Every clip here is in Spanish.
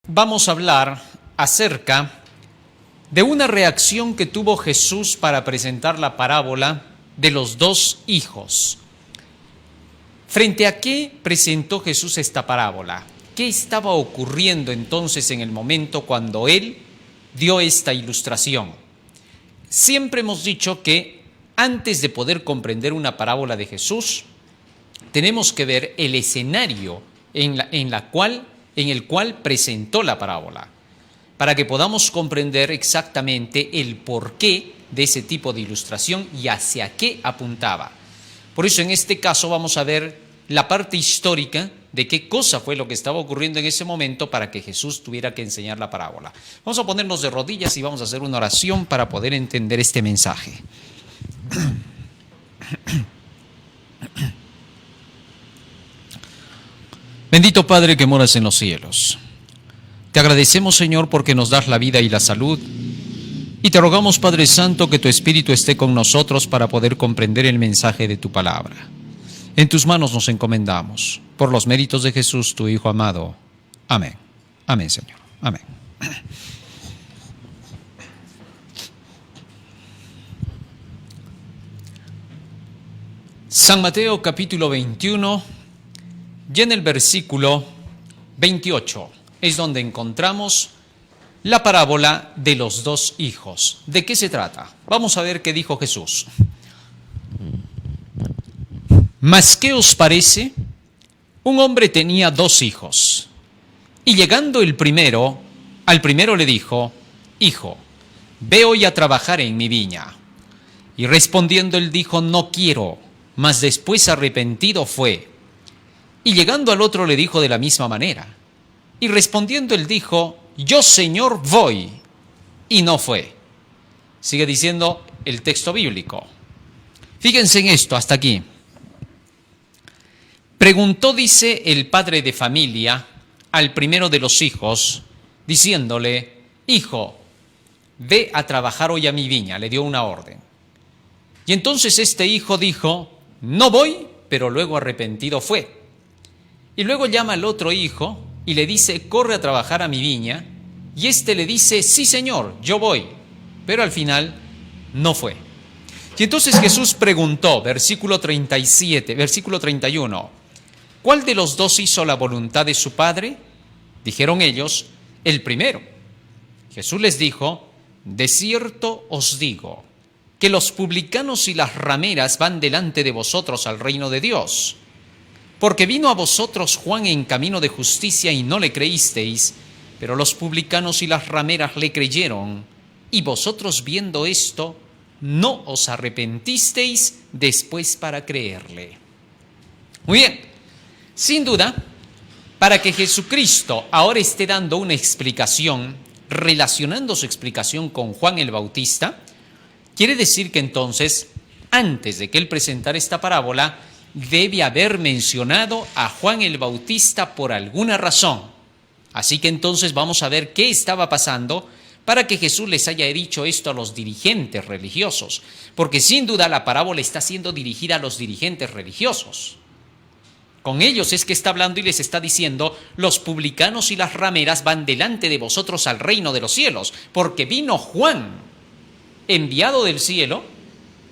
Vamos a hablar acerca de una reacción que tuvo Jesús para presentar la parábola de los dos hijos. ¿Frente a qué presentó Jesús esta parábola? ¿Qué estaba ocurriendo entonces en el momento cuando él dio esta ilustración? Siempre hemos dicho que antes de poder comprender una parábola de Jesús, tenemos que ver el escenario en el cual presentó la parábola, para que podamos comprender exactamente el porqué de ese tipo de ilustración y hacia qué apuntaba. Por eso en este caso vamos a ver la parte histórica de qué cosa fue lo que estaba ocurriendo en ese momento para que Jesús tuviera que enseñar la parábola. Vamos a ponernos de rodillas y vamos a hacer una oración para poder entender este mensaje. Bendito Padre que moras en los cielos, te agradecemos, Señor, porque nos das la vida y la salud, y te rogamos, Padre Santo, que tu Espíritu esté con nosotros para poder comprender el mensaje de tu palabra. En tus manos nos encomendamos, por los méritos de Jesús, tu Hijo amado. Amén. Amén, Señor. Amén. San Mateo capítulo 21, y en el versículo 28 es donde encontramos la parábola de los dos hijos. ¿De qué se trata? Vamos a ver qué dijo Jesús. Mas, ¿qué os parece? Un hombre tenía dos hijos, y llegando al primero le dijo: Hijo, ve hoy a trabajar en mi viña. Y respondiendo él dijo: No quiero. Mas después arrepentido fue. Y llegando al otro le dijo de la misma manera. Y respondiendo él dijo: Yo, Señor, voy. Y no fue. Sigue diciendo el texto bíblico. Fíjense en esto, hasta aquí. Preguntó, dice, el padre de familia al primero de los hijos, diciéndole: Hijo, ve a trabajar hoy a mi viña. Le dio una orden. Y entonces este hijo dijo: No voy, pero luego arrepentido fue. Y luego llama al otro hijo y le dice: Corre a trabajar a mi viña. Y este le dice: Sí, Señor, yo voy. Pero al final no fue. Y entonces Jesús preguntó, versículo 31, ¿cuál de los dos hizo la voluntad de su padre? Dijeron ellos: el primero. Jesús les dijo: de cierto os digo, que los publicanos y las rameras van delante de vosotros al reino de Dios. Porque vino a vosotros Juan en camino de justicia y no le creísteis, pero los publicanos y las rameras le creyeron, y vosotros viendo esto, no os arrepentisteis después para creerle. Muy bien, sin duda, para que Jesucristo ahora esté dando una explicación, relacionando su explicación con Juan el Bautista, quiere decir que entonces, antes de que él presentara esta parábola, debe haber mencionado a Juan el Bautista por alguna razón. Así que entonces vamos a ver qué estaba pasando para que Jesús les haya dicho esto a los dirigentes religiosos. Porque sin duda la parábola está siendo dirigida a los dirigentes religiosos. Con ellos es que está hablando y les está diciendo: los publicanos y las rameras van delante de vosotros al reino de los cielos, porque vino Juan, enviado del cielo,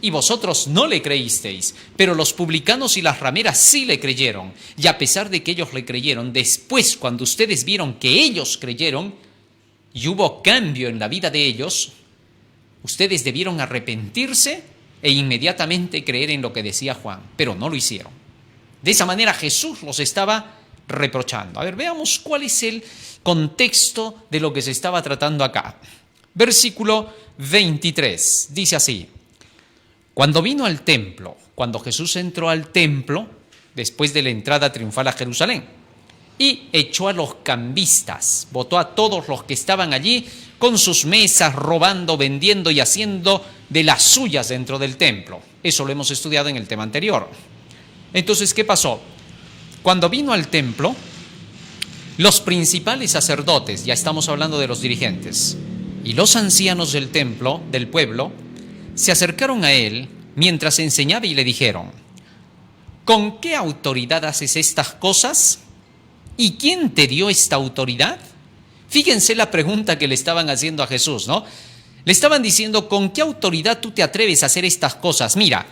y vosotros no le creísteis, pero los publicanos y las rameras sí le creyeron. Y a pesar de que ellos le creyeron, después, cuando ustedes vieron que ellos creyeron y hubo cambio en la vida de ellos, ustedes debieron arrepentirse e inmediatamente creer en lo que decía Juan, pero no lo hicieron. De esa manera Jesús los estaba reprochando. A ver, veamos cuál es el contexto de lo que se estaba tratando acá. Versículo 23, dice así: Cuando vino al templo, cuando Jesús entró al templo, después de la entrada triunfal a Jerusalén, y echó a los cambistas, botó a todos los que estaban allí con sus mesas, robando, vendiendo y haciendo de las suyas dentro del templo. Eso lo hemos estudiado en el tema anterior. Entonces, ¿qué pasó? Cuando vino al templo, los principales sacerdotes, ya estamos hablando de los dirigentes, y los ancianos del templo, del pueblo, se acercaron a él mientras enseñaba y le dijeron: ¿con qué autoridad haces estas cosas? ¿Y quién te dio esta autoridad? Fíjense la pregunta que le estaban haciendo a Jesús, ¿no? Le estaban diciendo, ¿con qué autoridad tú te atreves a hacer estas cosas? Mira,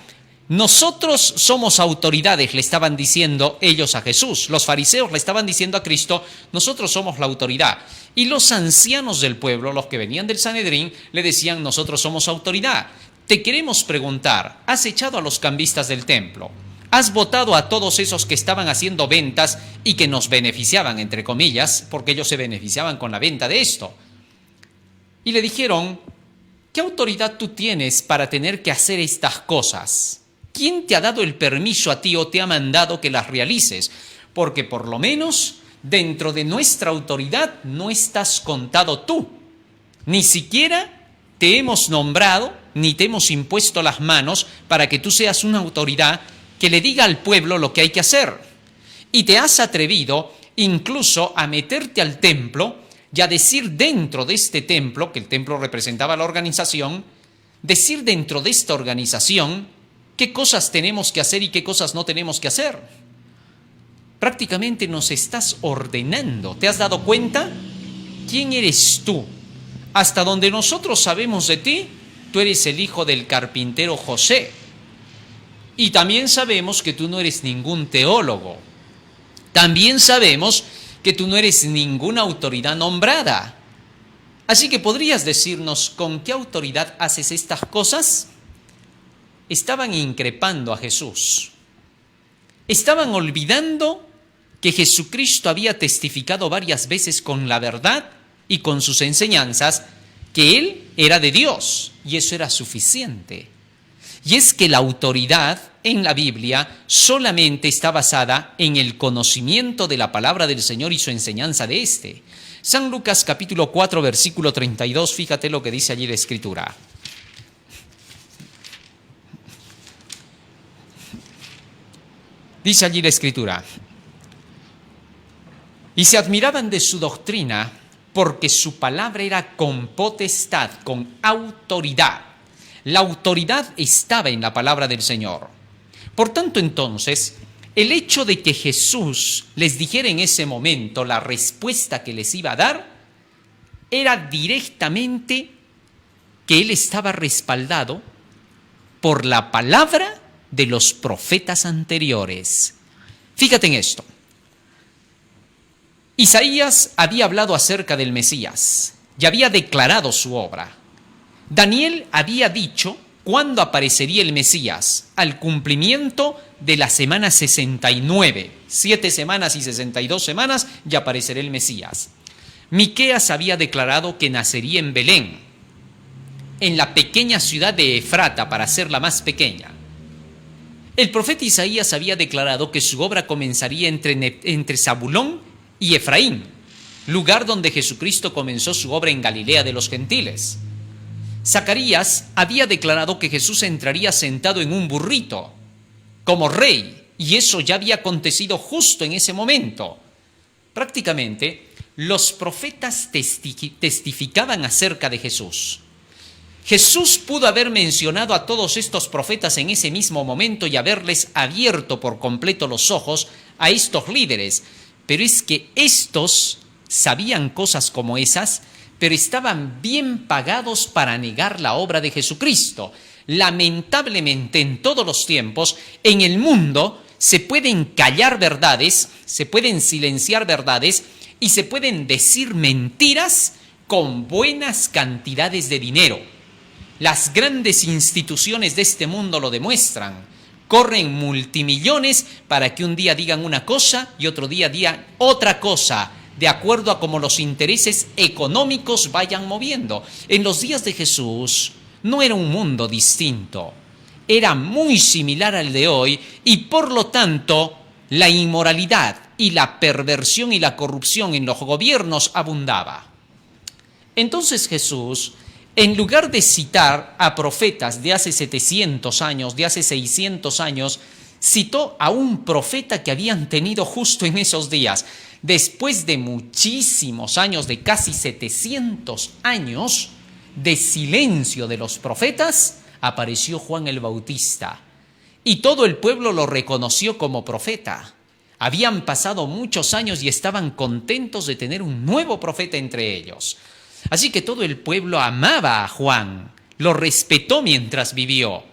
nosotros somos autoridades, le estaban diciendo ellos a Jesús. Los fariseos le estaban diciendo a Cristo, nosotros somos la autoridad. Y los ancianos del pueblo, los que venían del Sanedrín, le decían, nosotros somos autoridad. Te queremos preguntar, ¿has echado a los cambistas del templo? ¿Has votado a todos esos que estaban haciendo ventas y que nos beneficiaban, entre comillas, porque ellos se beneficiaban con la venta de esto? Y le dijeron, ¿qué autoridad tú tienes para tener que hacer estas cosas? ¿Quién te ha dado el permiso a ti o te ha mandado que las realices? Porque por lo menos dentro de nuestra autoridad no estás contado tú. Ni siquiera te hemos nombrado ni te hemos impuesto las manos para que tú seas una autoridad que le diga al pueblo lo que hay que hacer. Y te has atrevido incluso a meterte al templo y a decir dentro de este templo, que el templo representaba la organización, decir dentro de esta organización qué cosas tenemos que hacer y qué cosas no tenemos que hacer. Prácticamente nos estás ordenando. ¿Te has dado cuenta? ¿Quién eres tú? Hasta donde nosotros sabemos de ti, tú eres el hijo del carpintero José. Y también sabemos que tú no eres ningún teólogo. También sabemos que tú no eres ninguna autoridad nombrada. Así que podrías decirnos con qué autoridad haces estas cosas. Estaban increpando a Jesús. Estaban olvidando que Jesucristo había testificado varias veces con la verdad y con sus enseñanzas que Él era de Dios, y eso era suficiente. Y es que la autoridad en la Biblia solamente está basada en el conocimiento de la palabra del Señor y su enseñanza de éste. San Lucas capítulo 4 versículo 32, fíjate lo que dice allí la Escritura. Dice allí la Escritura, y se admiraban de su doctrina porque su palabra era con potestad, con autoridad. La autoridad estaba en la palabra del Señor. Por tanto, entonces, el hecho de que Jesús les dijera en ese momento la respuesta que les iba a dar, era directamente que Él estaba respaldado por la palabra de los profetas anteriores. Fíjate en esto. Isaías había hablado acerca del Mesías y había declarado su obra. Daniel había dicho cuándo aparecería el Mesías, al cumplimiento de la semana 69. 7 semanas y 62 semanas ya aparecerá el Mesías. Miqueas había declarado que nacería en Belén, en la pequeña ciudad de Efrata, para ser la más pequeña. El profeta Isaías había declarado que su obra comenzaría entre Zabulón y Efraín, lugar donde Jesucristo comenzó su obra en Galilea de los gentiles. Zacarías había declarado que Jesús entraría sentado en un burrito, como rey, y eso ya había acontecido justo en ese momento. Prácticamente, los profetas testificaban acerca de Jesús. Jesús pudo haber mencionado a todos estos profetas en ese mismo momento y haberles abierto por completo los ojos a estos líderes, pero es que estos sabían cosas como esas, pero estaban bien pagados para negar la obra de Jesucristo. Lamentablemente, en todos los tiempos, en el mundo, se pueden callar verdades, se pueden silenciar verdades y se pueden decir mentiras con buenas cantidades de dinero. Las grandes instituciones de este mundo lo demuestran. Corren multimillones para que un día digan una cosa y otro día digan otra cosa, de acuerdo a cómo los intereses económicos vayan moviendo. En los días de Jesús no era un mundo distinto, era muy similar al de hoy y por lo tanto la inmoralidad y la perversión y la corrupción en los gobiernos abundaba. Entonces Jesús, en lugar de citar a profetas de hace 700 años, de hace 600 años, citó a un profeta que habían tenido justo en esos días. Después de muchísimos años, de casi 700 años de silencio de los profetas, apareció Juan el Bautista. Y todo el pueblo lo reconoció como profeta. Habían pasado muchos años y estaban contentos de tener un nuevo profeta entre ellos. Así que todo el pueblo amaba a Juan, lo respetó mientras vivió.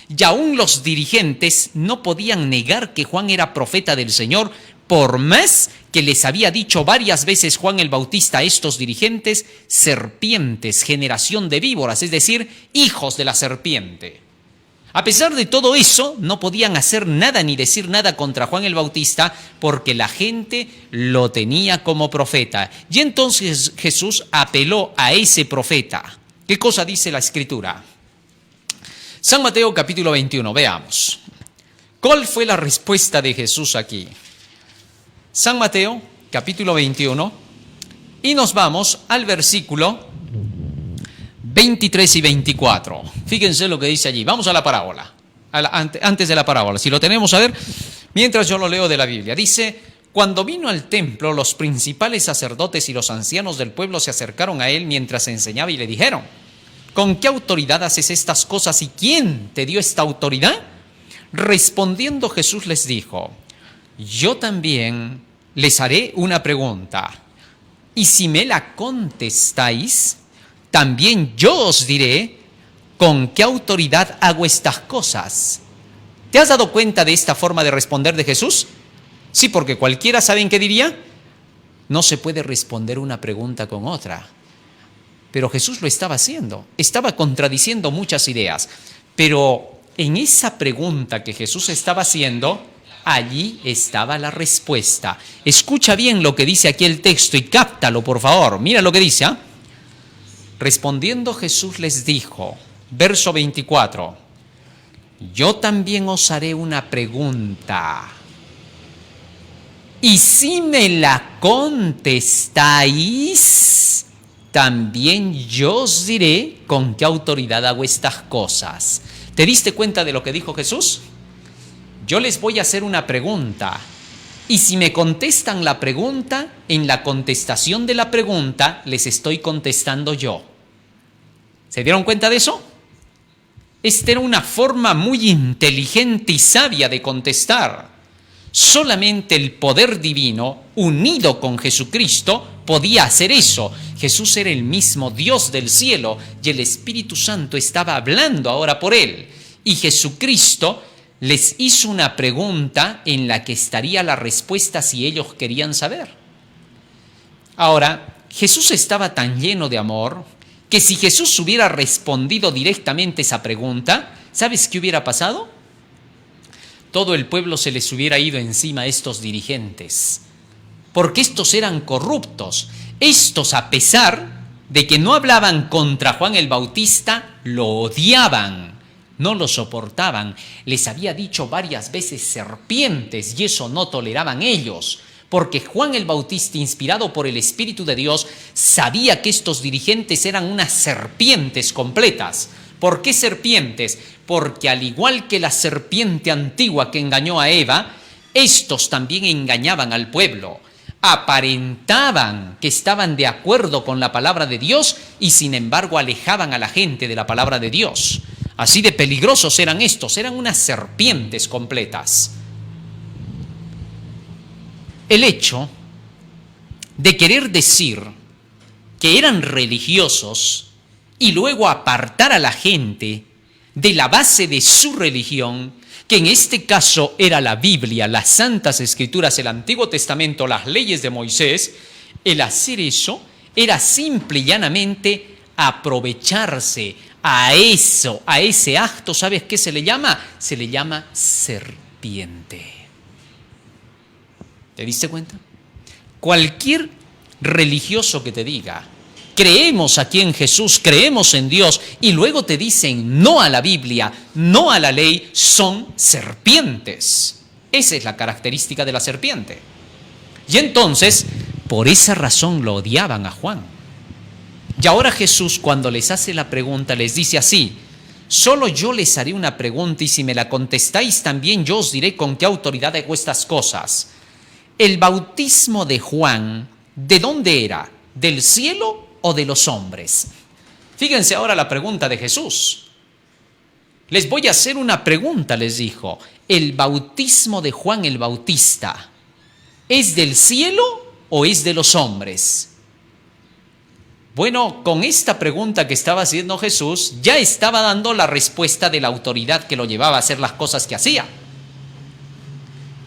Y aún los dirigentes no podían negar que Juan era profeta del Señor, por más que les había dicho varias veces Juan el Bautista a estos dirigentes, serpientes, generación de víboras, es decir, hijos de la serpiente. A pesar de todo eso, no podían hacer nada ni decir nada contra Juan el Bautista porque la gente lo tenía como profeta. Y entonces Jesús apeló a ese profeta. ¿Qué cosa dice la Escritura? San Mateo capítulo 21, veamos. ¿Cuál fue la respuesta de Jesús aquí? San Mateo capítulo 21 y nos vamos al versículo 23 y 24. Fíjense lo que dice allí. Vamos a la parábola. Antes de la parábola, si lo tenemos a ver, mientras yo lo leo de la Biblia. Dice, cuando vino al templo, los principales sacerdotes y los ancianos del pueblo se acercaron a él mientras enseñaba y le dijeron, ¿con qué autoridad haces estas cosas y quién te dio esta autoridad? Respondiendo Jesús les dijo, yo también les haré una pregunta, y si me la contestáis, también yo os diré con qué autoridad hago estas cosas. ¿Te has dado cuenta de esta forma de responder de Jesús? Sí, porque cualquiera, ¿saben qué diría? No se puede responder una pregunta con otra. Pero Jesús lo estaba haciendo, estaba contradiciendo muchas ideas. Pero en esa pregunta que Jesús estaba haciendo, allí estaba la respuesta. Escucha bien lo que dice aquí el texto y cáptalo, por favor. Mira lo que dice, ¿ah? Respondiendo Jesús les dijo, verso 24, yo también os haré una pregunta, y si me la contestáis, también yo os diré con qué autoridad hago estas cosas. ¿Te diste cuenta de lo que dijo Jesús? Yo les voy a hacer una pregunta, y si me contestan la pregunta, en la contestación de la pregunta les estoy contestando yo. ¿Se dieron cuenta de eso? Esta era una forma muy inteligente y sabia de contestar. Solamente el poder divino, unido con Jesucristo, podía hacer eso. Jesús era el mismo Dios del cielo y el Espíritu Santo estaba hablando ahora por él. Y Jesucristo les hizo una pregunta en la que estaría la respuesta si ellos querían saber. Ahora, Jesús estaba tan lleno de amor que si Jesús hubiera respondido directamente esa pregunta, ¿sabes qué hubiera pasado? Todo el pueblo se les hubiera ido encima a estos dirigentes, porque estos eran corruptos. Estos, a pesar de que no hablaban contra Juan el Bautista, lo odiaban. No lo soportaban. Les había dicho varias veces serpientes y eso no toleraban ellos, porque Juan el Bautista, inspirado por el Espíritu de Dios, sabía que estos dirigentes eran unas serpientes completas. ¿Por qué serpientes? Porque al igual que la serpiente antigua que engañó a Eva, estos también engañaban al pueblo. Aparentaban que estaban de acuerdo con la palabra de Dios y sin embargo alejaban a la gente de la palabra de Dios. Así de peligrosos eran estos, eran unas serpientes completas. El hecho de querer decir que eran religiosos y luego apartar a la gente de la base de su religión, que en este caso era la Biblia, las Santas Escrituras, el Antiguo Testamento, las leyes de Moisés, el hacer eso era simple y llanamente aprovecharse a eso, a ese acto. ¿Sabes qué se le llama? Se le llama serpiente. ¿Te diste cuenta? Cualquier religioso que te diga, creemos aquí en Jesús, creemos en Dios, y luego te dicen no a la Biblia, no a la ley, son serpientes. Esa es la característica de la serpiente. Y entonces, por esa razón lo odiaban a Juan. Y ahora Jesús, cuando les hace la pregunta, les dice así: solo yo les haré una pregunta y si me la contestáis también yo os diré con qué autoridad hago estas cosas. El bautismo de Juan, ¿de dónde era? ¿Del cielo o de los hombres? Fíjense ahora la pregunta de Jesús. Les voy a hacer una pregunta, les dijo. El bautismo de Juan el Bautista, ¿Es del cielo o es de los hombres? Bueno, con esta pregunta que estaba haciendo Jesús, ya estaba dando la respuesta de la autoridad que lo llevaba a hacer las cosas que hacía.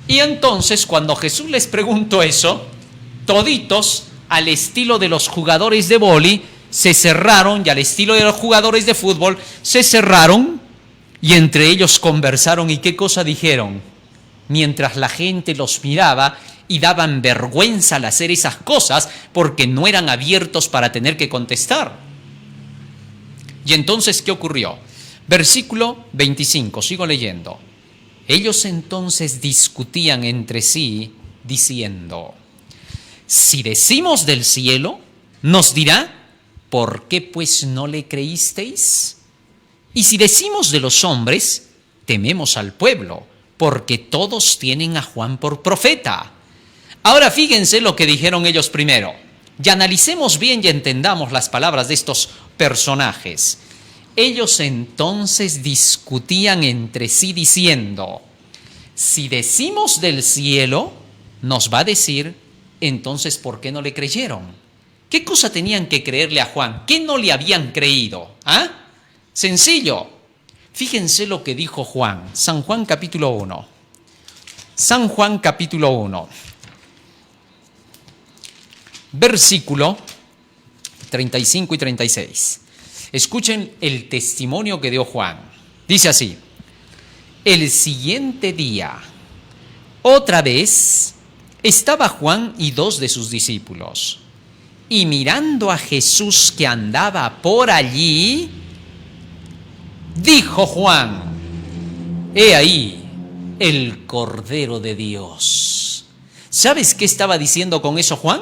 Y entonces, cuando Jesús les preguntó eso, toditos, al estilo de los jugadores de vóley, se cerraron, y al estilo de los jugadores de fútbol, se cerraron, y entre ellos conversaron. ¿Y qué cosa dijeron? Mientras la gente los miraba y daban vergüenza al hacer esas cosas porque no eran abiertos para tener que contestar. Y entonces, ¿qué ocurrió? Versículo 25, sigo leyendo. Ellos entonces discutían entre sí, diciendo: si decimos del cielo, nos dirá, ¿por qué pues no le creísteis? Y si decimos de los hombres, tememos al pueblo, porque todos tienen a Juan por profeta. Ahora fíjense lo que dijeron ellos primero. Y analicemos bien y entendamos las palabras de estos personajes. Ellos entonces discutían entre sí diciendo: si decimos del cielo, nos va a decir, entonces ¿por qué no le creyeron? ¿Qué cosa tenían que creerle a Juan? ¿Qué no le habían creído? ¿Ah? Sencillo. Fíjense lo que dijo Juan. San Juan capítulo 1. San Juan capítulo 1. Versículo 35 y 36. Escuchen el testimonio que dio Juan. Dice así: el siguiente día, otra vez, estaba Juan y 2 de sus discípulos, y mirando a Jesús que andaba por allí, dijo Juan: he ahí el Cordero de Dios. ¿Sabes qué estaba diciendo con eso Juan?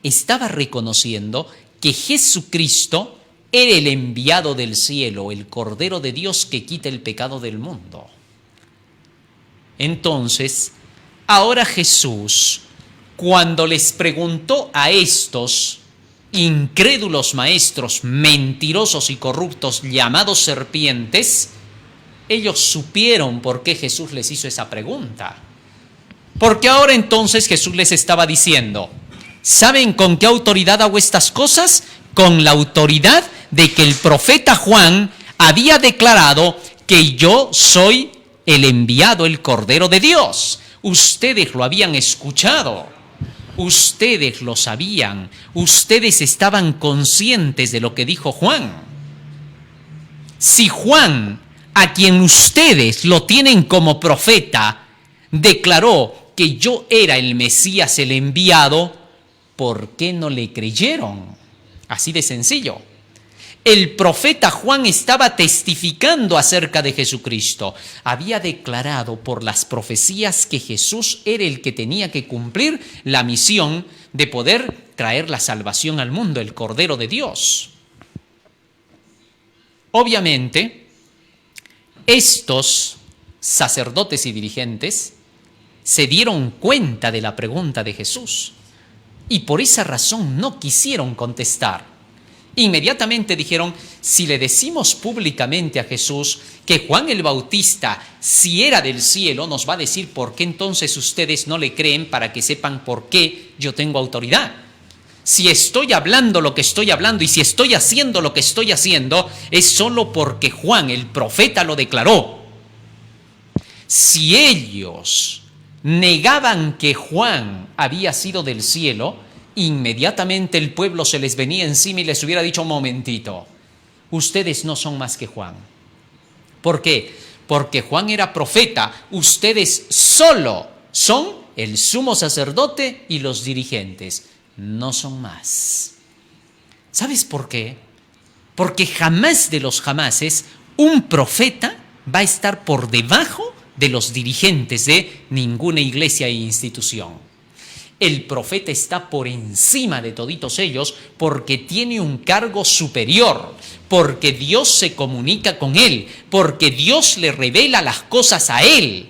Estaba reconociendo que Jesucristo era el enviado del cielo, el Cordero de Dios que quita el pecado del mundo. Entonces, ahora Jesús, cuando les preguntó a estos incrédulos maestros, mentirosos y corruptos llamados serpientes, ellos supieron por qué Jesús les hizo esa pregunta. Porque ahora entonces Jesús les estaba diciendo: ¿saben con qué autoridad hago estas cosas? Con la autoridad de que el profeta Juan había declarado que yo soy el enviado, el Cordero de Dios. Ustedes lo habían escuchado, ustedes lo sabían, ustedes estaban conscientes de lo que dijo Juan. Si Juan, a quien ustedes lo tienen como profeta, declaró que yo era el Mesías, el enviado, ¿por qué no le creyeron? Así de sencillo. El profeta Juan estaba testificando acerca de Jesucristo. Había declarado por las profecías que Jesús era el que tenía que cumplir la misión de poder traer la salvación al mundo, el Cordero de Dios. Obviamente, estos sacerdotes y dirigentes se dieron cuenta de la pregunta de Jesús y por esa razón no quisieron contestar. Inmediatamente dijeron: si le decimos públicamente a Jesús que Juan el Bautista, si era del cielo, nos va a decir por qué entonces ustedes no le creen, para que sepan por qué yo tengo autoridad. Si estoy hablando lo que estoy hablando y si estoy haciendo lo que estoy haciendo, es solo porque Juan el profeta lo declaró. Si ellos negaban que Juan había sido del cielo, inmediatamente el pueblo se les venía encima y les hubiera dicho: un momentito, ustedes no son más que Juan. ¿Por qué? Porque Juan era profeta, ustedes solo son el sumo sacerdote y los dirigentes, no son más. ¿Sabes por qué? Porque jamás de los jamases un profeta va a estar por debajo de los dirigentes de ninguna iglesia e institución. El profeta está por encima de toditos ellos porque tiene un cargo superior, porque Dios se comunica con él, porque Dios le revela las cosas a él.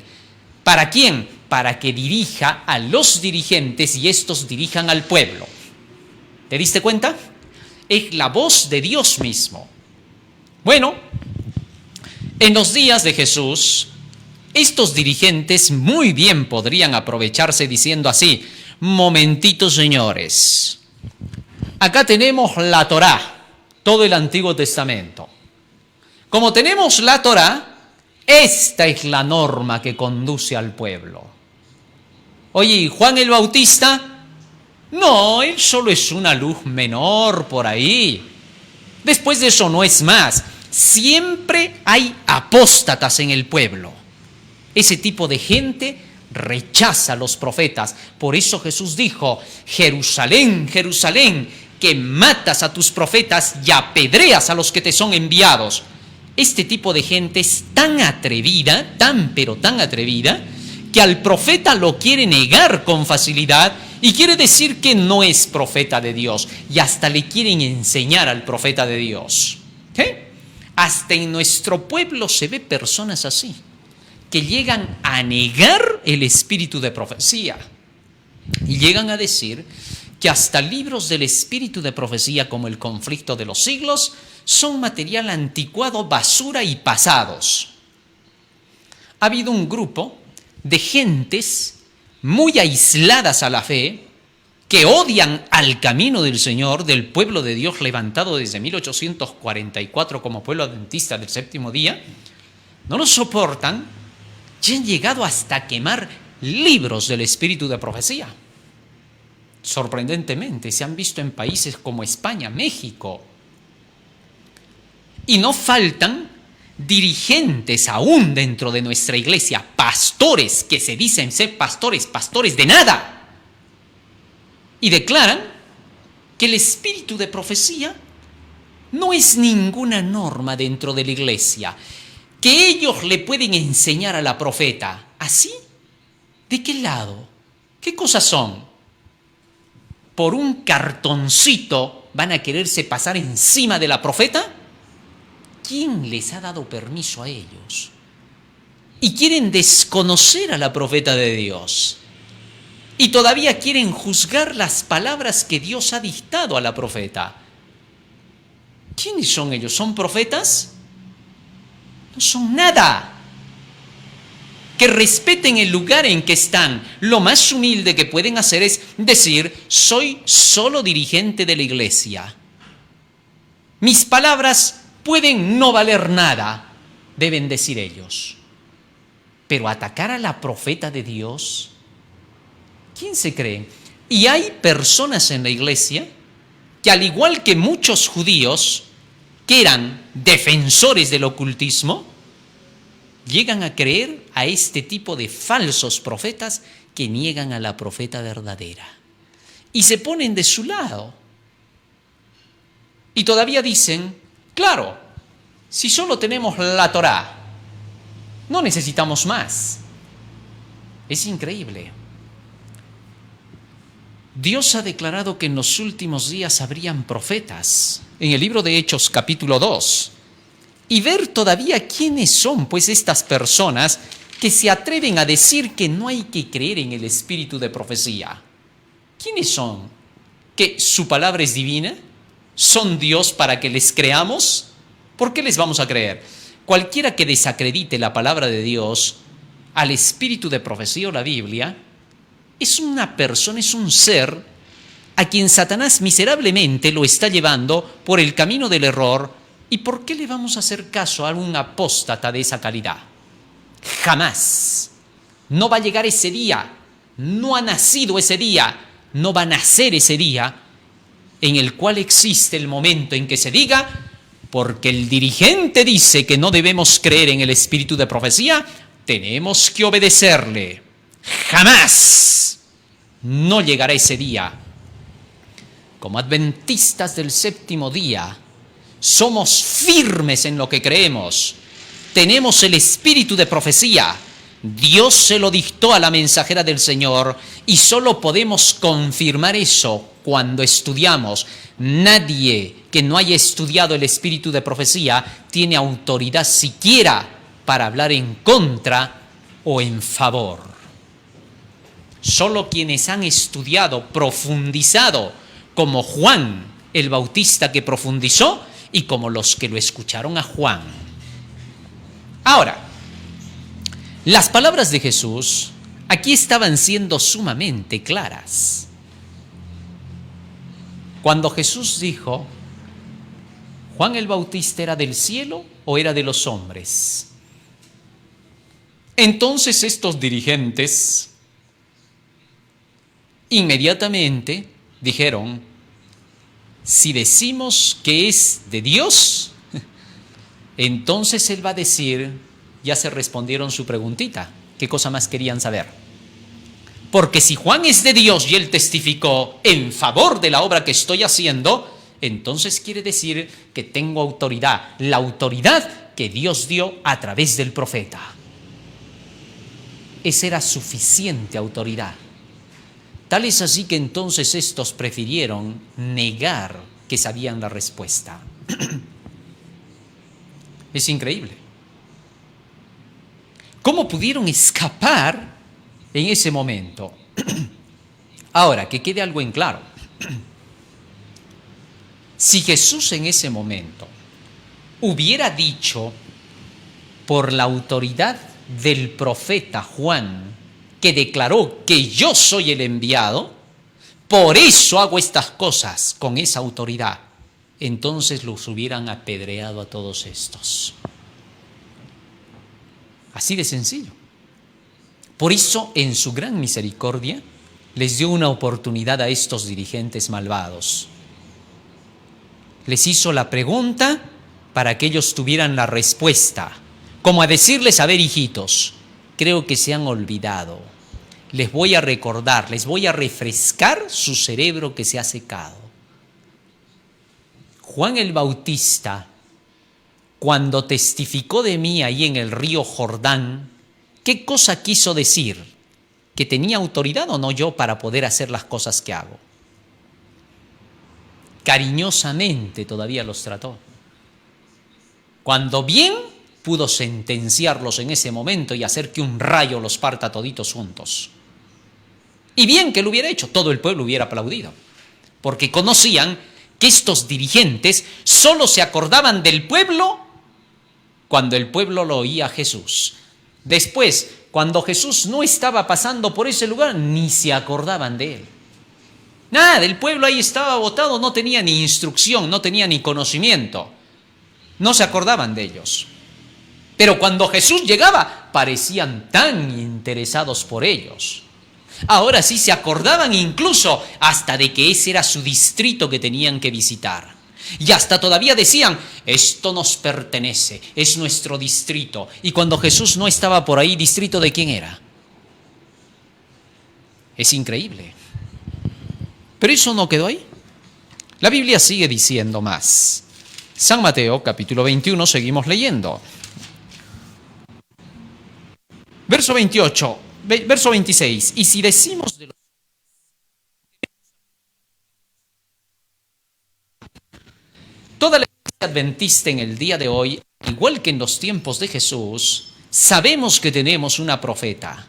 ¿Para quién? Para que dirija a los dirigentes y estos dirijan al pueblo. ¿Te diste cuenta? Es la voz de Dios mismo. Bueno, en los días de Jesús, estos dirigentes muy bien podrían aprovecharse diciendo así: Momentito, señores. Acá tenemos la Torá, todo el Antiguo Testamento. Como tenemos la Torá, esta es la norma que conduce al pueblo. Oye, ¿y Juan el Bautista? No, él solo es una luz menor por ahí. Después de eso no es más. Siempre hay apóstatas en el pueblo. Ese tipo de gente rechaza a los profetas. Por eso Jesús dijo: Jerusalén, Jerusalén, que matas a tus profetas y apedreas a los que te son enviados. Este tipo de gente es tan atrevida, pero tan atrevida, que al profeta lo quiere negar con facilidad y quiere decir que no es profeta de Dios. Y hasta le quieren enseñar al profeta de Dios. ¿Qué? Hasta en nuestro pueblo se ve personas así, que llegan a negar el espíritu de profecía. Y llegan a decir que hasta libros del espíritu de profecía, como el conflicto de los siglos, son material anticuado, basura y pasados. Ha habido un grupo de gentes muy aisladas a la fe, que odian al camino del Señor, del pueblo de Dios levantado desde 1844 como pueblo adventista del séptimo día, no lo soportan y han llegado hasta quemar libros del espíritu de profecía. Sorprendentemente, se han visto en países como España, México. Y no faltan dirigentes aún dentro de nuestra iglesia, pastores que se dicen ser pastores, pastores de nada. Y declaran que el espíritu de profecía no es ninguna norma dentro de la iglesia, que ellos le pueden enseñar a la profeta. ¿Así? ¿De qué lado? ¿Qué cosas son? ¿Por un cartoncito van a quererse pasar encima de la profeta? ¿Quién les ha dado permiso a ellos? Y quieren desconocer a la profeta de Dios. Y todavía quieren juzgar las palabras que Dios ha dictado a la profeta. ¿Quiénes son ellos? ¿Son profetas? No son nada. Que respeten el lugar en que están. Lo más humilde que pueden hacer es decir: soy solo dirigente de la iglesia. Mis palabras pueden no valer nada, deben decir ellos. Pero atacar a la profeta de Dios, ¿quién se cree? Y hay personas en la iglesia que, al igual que muchos judíos que eran defensores del ocultismo, llegan a creer a este tipo de falsos profetas que niegan a la profeta verdadera. Y se ponen de su lado. Y todavía dicen: claro, si solo tenemos la Torá, no necesitamos más. Es increíble. Dios ha declarado que en los últimos días habrían profetas, en el libro de Hechos capítulo 2. Y ver todavía quiénes son pues estas personas que se atreven a decir que no hay que creer en el espíritu de profecía. ¿Quiénes son? ¿Que su palabra es divina? ¿Son Dios para que les creamos? ¿Por qué les vamos a creer? Cualquiera que desacredite la palabra de Dios, al espíritu de profecía o la Biblia, es una persona, es un ser a quien Satanás miserablemente lo está llevando por el camino del error. ¿Y por qué le vamos a hacer caso a un apóstata de esa calidad? Jamás. No va a llegar ese día, no ha nacido ese día, no va a nacer ese día en el cual existe el momento en que se diga: porque el dirigente dice que no debemos creer en el espíritu de profecía, tenemos que obedecerle. Jamás. No llegará ese día. Como adventistas del séptimo día, somos firmes en lo que creemos. Tenemos el espíritu de profecía. Dios se lo dictó a la mensajera del Señor y solo podemos confirmar eso cuando estudiamos. Nadie que no haya estudiado el espíritu de profecía tiene autoridad siquiera para hablar en contra o en favor. Solo quienes han estudiado, profundizado, como Juan el Bautista que profundizó y como los que lo escucharon a Juan. Ahora, las palabras de Jesús Aquí estaban siendo sumamente claras. Cuando Jesús dijo, ¿Juan el Bautista era del cielo o era de los hombres? Entonces estos dirigentes inmediatamente dijeron, si decimos que es de Dios, entonces Él va a decir, ya se respondieron su preguntita, ¿qué cosa más querían saber? Porque si Juan es de Dios y Él testificó en favor de la obra que estoy haciendo, entonces quiere decir que tengo autoridad, la autoridad que Dios dio a través del profeta. Esa era suficiente autoridad. Tal es así que entonces estos prefirieron negar que sabían la respuesta. Es increíble. ¿Cómo pudieron escapar en ese momento? Ahora, que quede algo en claro. Si Jesús en ese momento hubiera dicho por la autoridad del profeta Juan, que declaró que yo soy el enviado, por eso hago estas cosas con esa autoridad, entonces los hubieran apedreado a todos estos. Así de sencillo. Por eso, en su gran misericordia, les dio una oportunidad a estos dirigentes malvados. Les hizo la pregunta para que ellos tuvieran la respuesta, como a decirles, a ver, hijitos, creo que se han olvidado. Les voy a recordar, les voy a refrescar su cerebro que se ha secado. Juan el Bautista, cuando testificó de mí ahí en el río Jordán, ¿qué cosa quiso decir? ¿Que tenía autoridad o no yo para poder hacer las cosas que hago? Cariñosamente todavía los trató. Cuando bien pudo sentenciarlos en ese momento y hacer que un rayo los parta toditos juntos. Y bien que lo hubiera hecho, todo el pueblo hubiera aplaudido, porque conocían que estos dirigentes solo se acordaban del pueblo cuando el pueblo lo oía a Jesús. Después, cuando Jesús no estaba pasando por ese lugar, ni se acordaban de él. Nada, el pueblo ahí estaba botado, no tenía ni instrucción, no tenía ni conocimiento. No se acordaban de ellos. Pero cuando Jesús llegaba, parecían tan interesados por ellos. Ahora sí se acordaban incluso hasta de que ese era su distrito que tenían que visitar. Y hasta todavía decían, esto nos pertenece, es nuestro distrito. Y cuando Jesús no estaba por ahí, ¿distrito de quién era? Es increíble. Pero eso no quedó ahí. La Biblia sigue diciendo más. San Mateo, capítulo 21, seguimos leyendo. Verso 28, verso 26. Y si decimos de los... Toda la iglesia adventista en el día de hoy, igual que en los tiempos de Jesús, sabemos que tenemos una profeta,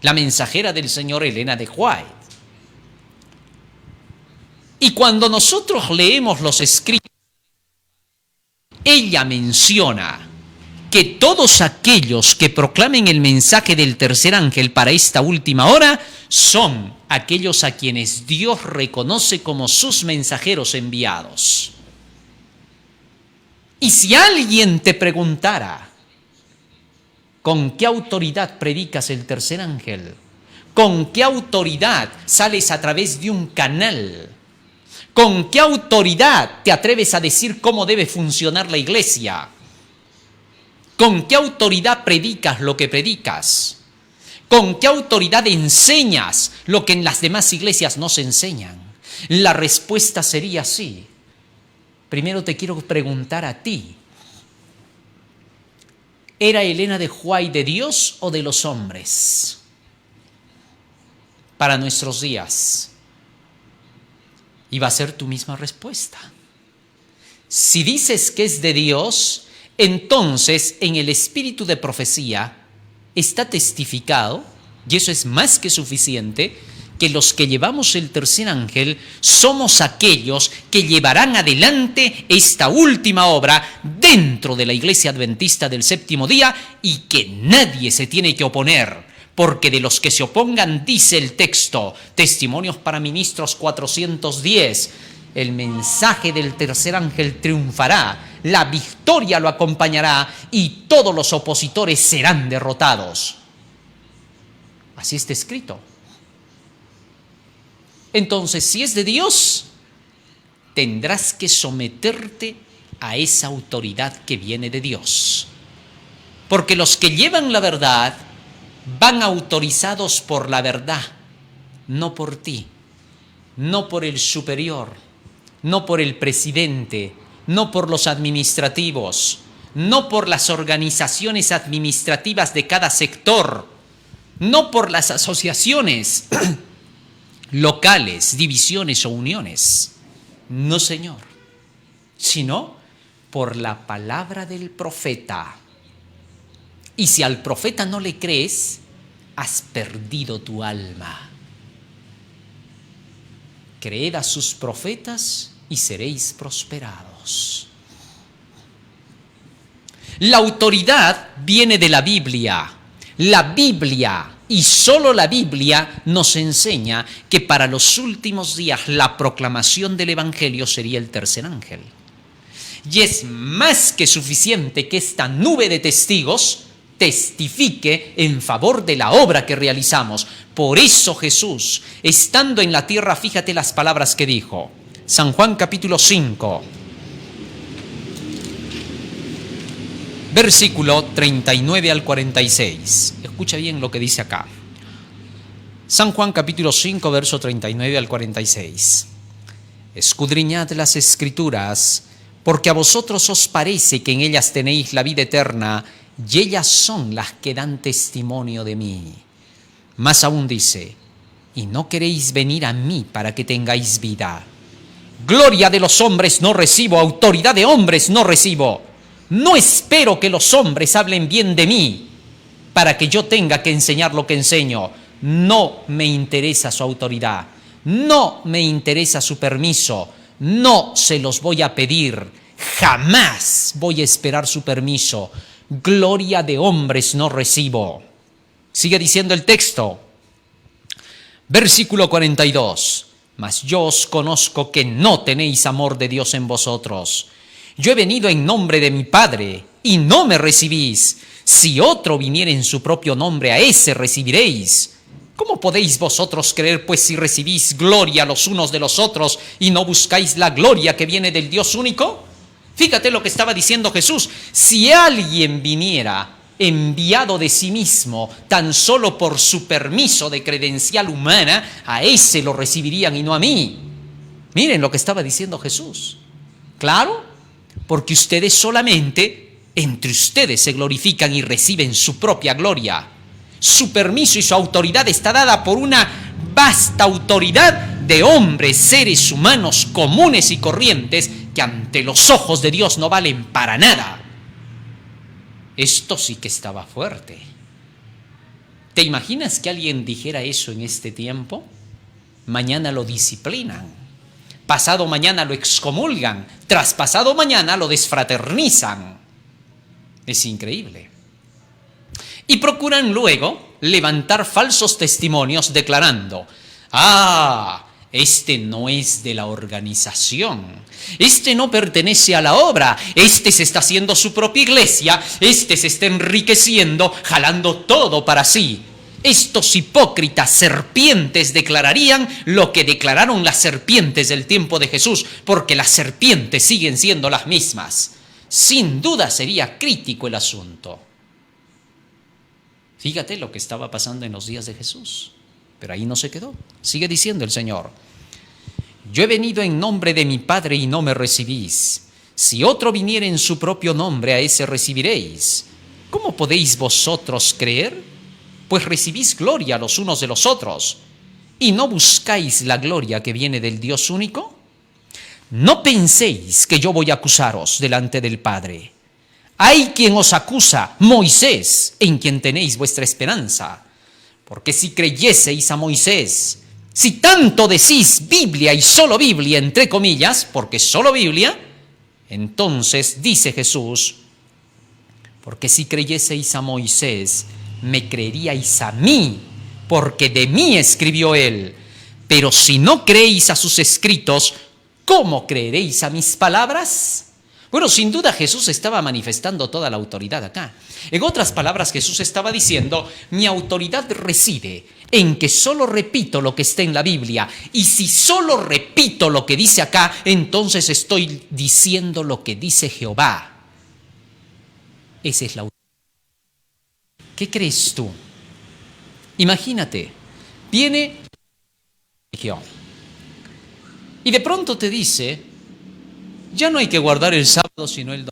la mensajera del Señor Elena de White. Y cuando nosotros leemos los escritos, ella menciona que todos aquellos que proclamen el mensaje del tercer ángel para esta última hora son aquellos a quienes Dios reconoce como sus mensajeros enviados. Y si alguien te preguntara, ¿con qué autoridad predicas el tercer ángel? ¿Con qué autoridad sales a través de un canal? ¿Con qué autoridad te atreves a decir cómo debe funcionar la iglesia? ¿Con qué autoridad predicas lo que predicas? ¿Con qué autoridad enseñas lo que en las demás iglesias no se enseñan? La respuesta sería sí. Primero te quiero preguntar a ti. ¿Era Elena de White de Dios o de los hombres? Para nuestros días. Y va a ser tu misma respuesta. Si dices que es de Dios, entonces en el espíritu de profecía está testificado, y eso es más que suficiente, que los que llevamos el tercer ángel somos aquellos que llevarán adelante esta última obra dentro de la iglesia adventista del séptimo día y que nadie se tiene que oponer, Porque de los que se opongan, dice el texto, Testimonios para Ministros 410, el mensaje del tercer ángel triunfará, la victoria lo acompañará y todos los opositores serán derrotados. Así está escrito. Entonces, si es de Dios, tendrás que someterte a esa autoridad que viene de Dios. Porque los que llevan la verdad van autorizados por la verdad, no por ti, no por el superior, no por el presidente, no por los administrativos, no por las organizaciones administrativas de cada sector, no por las asociaciones locales, divisiones o uniones. No, Señor, sino por la palabra del profeta. Y si al profeta no le crees, has perdido tu alma. Creed a sus profetas y seréis prosperados. La autoridad viene de la Biblia. La Biblia y solo la Biblia nos enseña que para los últimos días la proclamación del Evangelio sería el tercer ángel. Y es más que suficiente que esta nube de testigos testifique en favor de la obra que realizamos. Por eso Jesús, estando en la tierra, fíjate las palabras que dijo. San Juan capítulo 5, versículo 39 al 46. Escucha bien lo que dice acá. San Juan capítulo 5, verso 39 al 46. Escudriñad las Escrituras, porque a vosotros os parece que en ellas tenéis la vida eterna, y ellas son las que dan testimonio de mí. Más aún dice, y no queréis venir a mí para que tengáis vida. Gloria de los hombres no recibo, autoridad de hombres no recibo. No espero que los hombres hablen bien de mí para que yo tenga que enseñar lo que enseño. No me interesa su autoridad, no me interesa su permiso, no se los voy a pedir, jamás voy a esperar su permiso. Gloria de hombres no recibo. Sigue diciendo el texto, versículo 42. Mas yo os conozco que no tenéis amor de Dios en vosotros. Yo he venido en nombre de mi Padre y no me recibís. Si otro viniere en su propio nombre, a ese recibiréis. ¿Cómo podéis vosotros creer, pues, si recibís gloria los unos de los otros y no buscáis la gloria que viene del Dios único? Fíjate lo que estaba diciendo Jesús. Si alguien viniera enviado de sí mismo, tan solo por su permiso de credencial humana, a ese lo recibirían y no a mí. Miren lo que estaba diciendo Jesús. Claro, porque ustedes solamente, entre ustedes se glorifican y reciben su propia gloria. Su permiso y su autoridad está dada por una vasta autoridad de hombres, seres humanos comunes y corrientes que ante los ojos de Dios no valen para nada. Esto sí que estaba fuerte. ¿Te imaginas que alguien dijera eso en este tiempo? Mañana lo disciplinan, pasado mañana lo excomulgan, traspasado mañana lo desfraternizan. Es increíble. Y procuran luego levantar falsos testimonios declarando, este no es de la organización, este no pertenece a la obra, este se está haciendo su propia iglesia, este se está enriqueciendo, jalando todo para sí. Estos hipócritas serpientes declararían lo que declararon las serpientes del tiempo de Jesús, porque las serpientes siguen siendo las mismas. Sin duda sería crítico el asunto. Fíjate lo que estaba pasando en los días de Jesús. Pero ahí no se quedó. Sigue diciendo el Señor. Yo he venido en nombre de mi Padre y no me recibís. Si otro viniere en su propio nombre, a ese recibiréis. ¿Cómo podéis vosotros creer? Pues recibís gloria los unos de los otros. ¿Y no buscáis la gloria que viene del Dios único? No penséis que yo voy a acusaros delante del Padre. Hay quien os acusa, Moisés, en quien tenéis vuestra esperanza. Porque si creyeseis a Moisés, si tanto decís Biblia y solo Biblia, entre comillas, porque solo Biblia, entonces dice Jesús, porque si creyeseis a Moisés, me creeríais a mí, porque de mí escribió él. Pero si no creéis a sus escritos, ¿cómo creeréis a mis palabras? Bueno, sin duda Jesús estaba manifestando toda la autoridad acá. En otras palabras, Jesús estaba diciendo, mi autoridad reside en que solo repito lo que está en la Biblia. Y si solo repito lo que dice acá, entonces estoy diciendo lo que dice Jehová. Esa es la autoridad. ¿Qué crees tú? Imagínate, viene religión y de pronto te dice, ya no hay que guardar el sábado sino el domingo.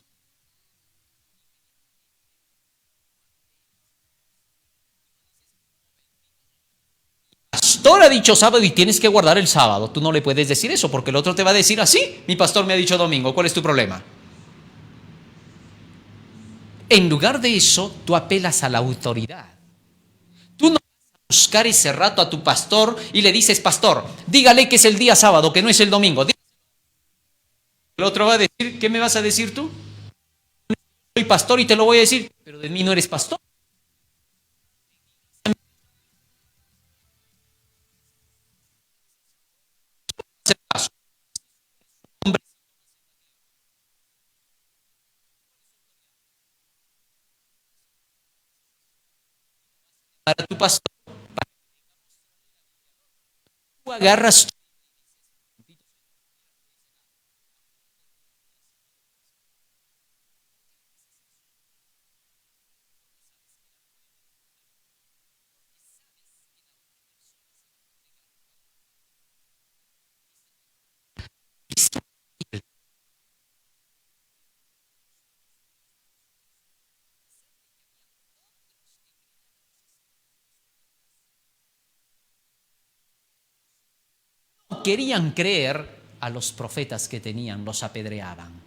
El pastor ha dicho sábado y tienes que guardar el sábado. Tú no le puedes decir eso porque el otro te va a decir así, mi pastor me ha dicho domingo, ¿cuál es tu problema? En lugar de eso, tú apelas a la autoridad. Tú no vas a buscar ese rato a tu pastor y le dices, pastor, dígale que es el día sábado, que no es el domingo. El otro va a decir, ¿qué me vas a decir tú? Soy pastor y te lo voy a decir, pero de mí no eres pastor. Para tu pastor, tú agarras querían creer a los profetas que tenían, los apedreaban.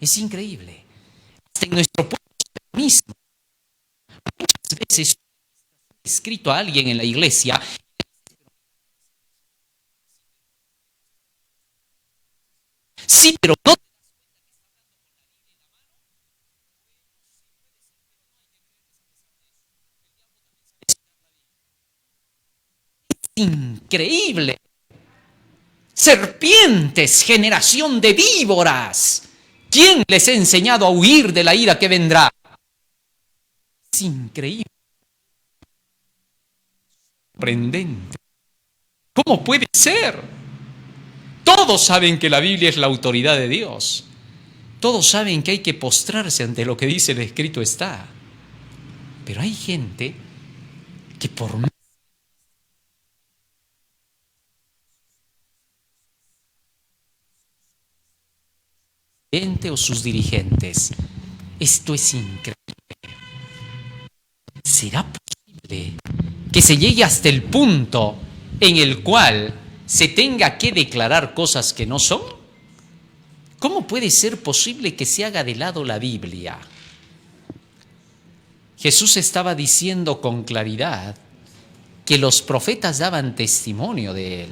Es increíble. Hasta en nuestro pueblo mismo, muchas veces escrito a alguien en la iglesia, sí, pero no es increíble. Serpientes, generación de víboras. ¿Quién les ha enseñado a huir de la ira que vendrá? Es increíble. Sorprendente. ¿Cómo puede ser? Todos saben que la Biblia es la autoridad de Dios. Todos saben que hay que postrarse ante lo que dice el escrito está. Pero hay gente que por más o sus dirigentes, esto es increíble. ¿Será posible que se llegue hasta el punto en el cual se tenga que declarar cosas que no son? ¿Cómo puede ser posible que se haga de lado la Biblia? Jesús estaba diciendo con claridad que los profetas daban testimonio de él.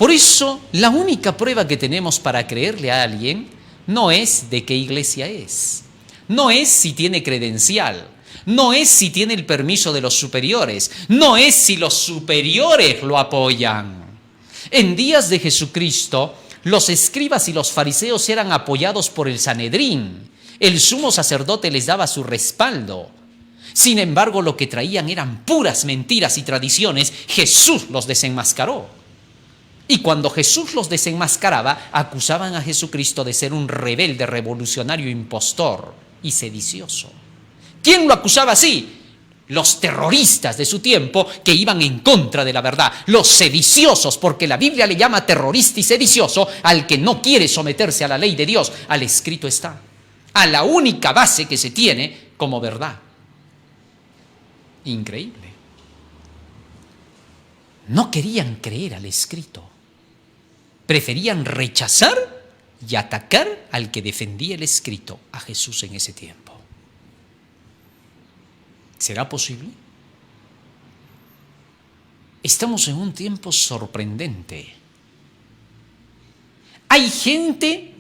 Por eso, la única prueba que tenemos para creerle a alguien no es de qué iglesia es, no es si tiene credencial, no es si tiene el permiso de los superiores, no es si los superiores lo apoyan. En días de Jesucristo, los escribas y los fariseos eran apoyados por el Sanedrín. El sumo sacerdote les daba su respaldo. Sin embargo, lo que traían eran puras mentiras y tradiciones. Jesús los desenmascaró. Y cuando Jesús los desenmascaraba, acusaban a Jesucristo de ser un rebelde, revolucionario, impostor y sedicioso. ¿Quién lo acusaba así? Los terroristas de su tiempo que iban en contra de la verdad, los sediciosos, porque la Biblia le llama terrorista y sedicioso al que no quiere someterse a la ley de Dios. Al escrito está, a la única base que se tiene como verdad. Increíble. No querían creer al escrito. Preferían rechazar y atacar al que defendía el escrito, a Jesús en ese tiempo. ¿Será posible? Estamos en un tiempo sorprendente. Hay gente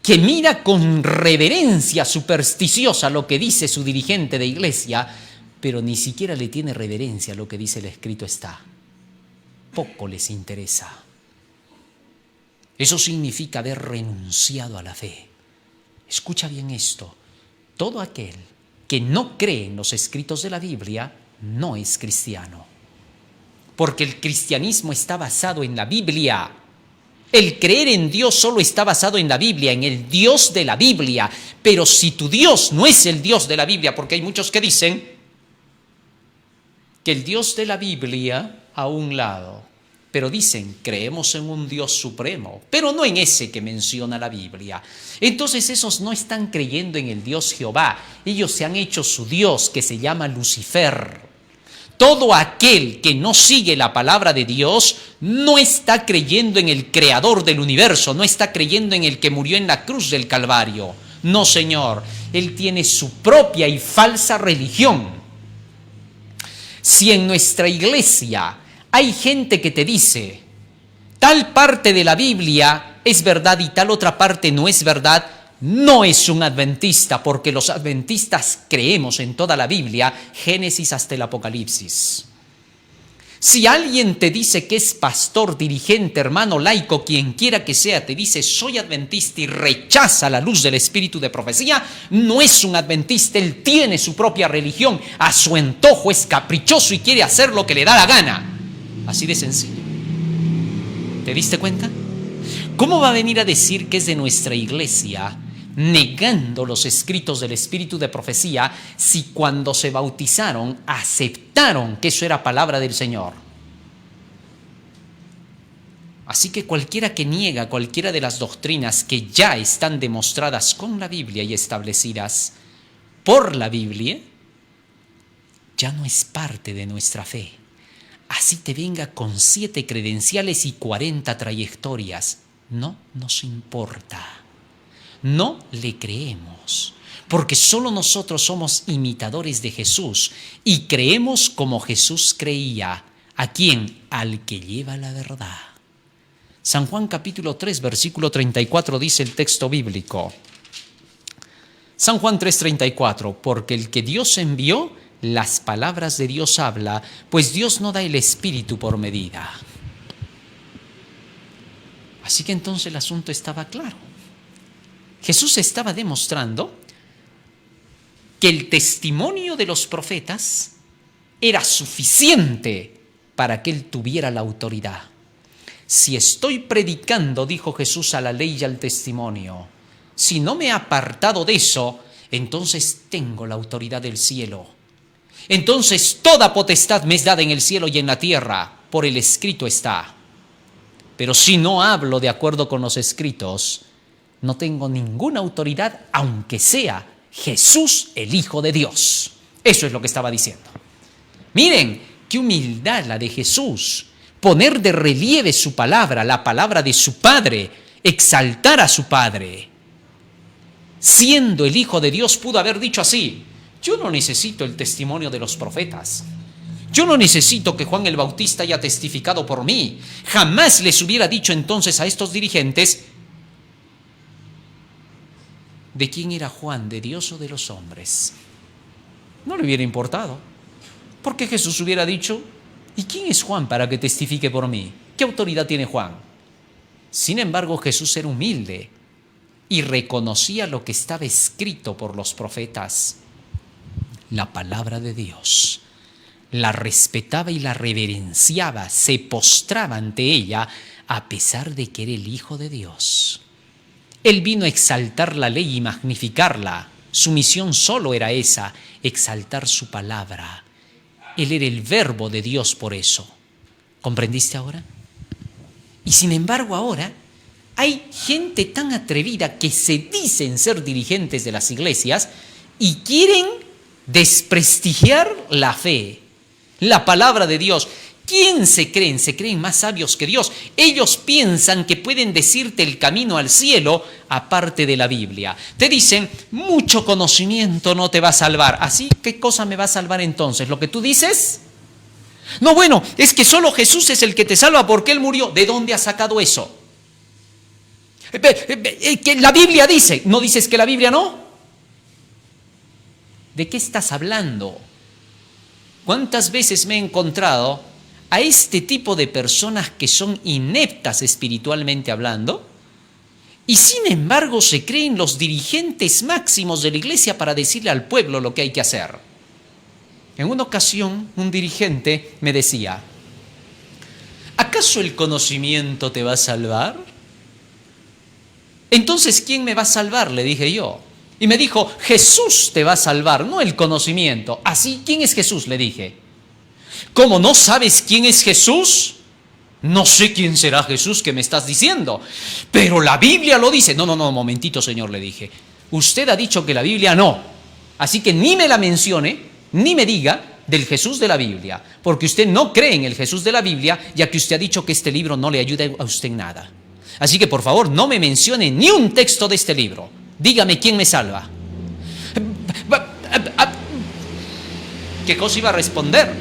que mira con reverencia supersticiosa lo que dice su dirigente de iglesia, pero ni siquiera le tiene reverencia a lo que dice el escrito está. Poco les interesa. Eso significa haber renunciado a la fe. Escucha bien esto. Todo aquel que no cree en los escritos de la Biblia no es cristiano. Porque el cristianismo está basado en la Biblia. El creer en Dios solo está basado en la Biblia, en el Dios de la Biblia. Pero si tu Dios no es el Dios de la Biblia, porque hay muchos que dicen que el Dios de la Biblia a un lado, pero dicen, creemos en un Dios supremo, pero no en ese que menciona la Biblia. Entonces esos no están creyendo en el Dios Jehová. Ellos se han hecho su Dios, que se llama Lucifer. Todo aquel que no sigue la palabra de Dios no está creyendo en el creador del universo, no está creyendo en el que murió en la cruz del Calvario. No, señor, él tiene su propia y falsa religión. Si en nuestra iglesia hay gente que te dice, tal parte de la Biblia es verdad y tal otra parte no es verdad, no es un adventista, porque los adventistas creemos en toda la Biblia, Génesis hasta el Apocalipsis. Si alguien te dice que es pastor, dirigente, hermano, laico, quien quiera que sea, te dice soy adventista y rechaza la luz del espíritu de profecía, no es un adventista, él tiene su propia religión, a su antojo, es caprichoso y quiere hacer lo que le da la gana. Así de sencillo. ¿Te diste cuenta? ¿Cómo va a venir a decir que es de nuestra iglesia, negando los escritos del espíritu de profecía, si cuando se bautizaron aceptaron que eso era palabra del Señor? Así que cualquiera que niega cualquiera de las doctrinas que ya están demostradas con la Biblia y establecidas por la Biblia, ya no es parte de nuestra fe. Así te venga con 7 credenciales y 40 trayectorias. No nos importa. No le creemos, porque solo nosotros somos imitadores de Jesús y creemos como Jesús creía. ¿A quién? Al que lleva la verdad. San Juan capítulo 3, versículo 34 dice el texto bíblico. San Juan 3:34, porque el que Dios envió, las palabras de Dios habla, pues Dios no da el Espíritu por medida. Así que entonces el asunto estaba claro. Jesús estaba demostrando que el testimonio de los profetas era suficiente para que él tuviera la autoridad. Si estoy predicando, dijo Jesús, a la ley y al testimonio, si no me he apartado de eso, entonces tengo la autoridad del cielo. Entonces toda potestad me es dada en el cielo y en la tierra, por el escrito está. Pero si no hablo de acuerdo con los escritos, no tengo ninguna autoridad, aunque sea Jesús el Hijo de Dios. Eso es lo que estaba diciendo. Miren, qué humildad la de Jesús. Poner de relieve su palabra, la palabra de su Padre, exaltar a su Padre. Siendo el Hijo de Dios, pudo haber dicho así: yo no necesito el testimonio de los profetas. Yo no necesito que Juan el Bautista haya testificado por mí. Jamás les hubiera dicho entonces a estos dirigentes: ¿de quién era Juan? ¿De Dios o de los hombres? No le hubiera importado. Porque Jesús hubiera dicho: ¿y quién es Juan para que testifique por mí? ¿Qué autoridad tiene Juan? Sin embargo, Jesús era humilde y reconocía lo que estaba escrito por los profetas. La palabra de Dios. La respetaba y la reverenciaba, se postraba ante ella a pesar de que era el Hijo de Dios. Él vino a exaltar la ley y magnificarla. Su misión solo era esa, exaltar su palabra. Él era el verbo de Dios por eso. ¿Comprendiste ahora? Y sin embargo ahora hay gente tan atrevida que se dicen ser dirigentes de las iglesias y quieren desprestigiar la fe, la palabra de Dios. ¿Quién se creen? Se creen más sabios que Dios. Ellos piensan que pueden decirte el camino al cielo aparte de la Biblia. Te dicen, mucho conocimiento no te va a salvar. ¿Así? ¿Qué cosa me va a salvar entonces? ¿Lo que tú dices? No, bueno, es que solo Jesús es el que te salva porque Él murió. ¿De dónde has sacado eso? Que la Biblia dice, ¿no dices que la Biblia no? ¿De qué estás hablando? ¿Cuántas veces me he encontrado a este tipo de personas que son ineptas espiritualmente hablando y sin embargo se creen los dirigentes máximos de la iglesia para decirle al pueblo lo que hay que hacer? En una ocasión, un dirigente me decía, ¿acaso el conocimiento te va a salvar? Entonces, ¿quién me va a salvar?, le dije yo. Y me dijo, Jesús te va a salvar, no el conocimiento. ¿Así? ¿Quién es Jesús?, le dije. ¿Cómo no sabes quién es Jesús? No sé quién será Jesús que me estás diciendo, pero la Biblia lo dice. No, momentito, señor, le dije. Usted ha dicho que la Biblia no, así que ni me la mencione, ni me diga del Jesús de la Biblia, porque usted no cree en el Jesús de la Biblia, ya que usted ha dicho que este libro no le ayuda a usted en nada. Así que, por favor, no me mencione ni un texto de este libro. Dígame quién me salva. ¿Qué cosa iba a responder?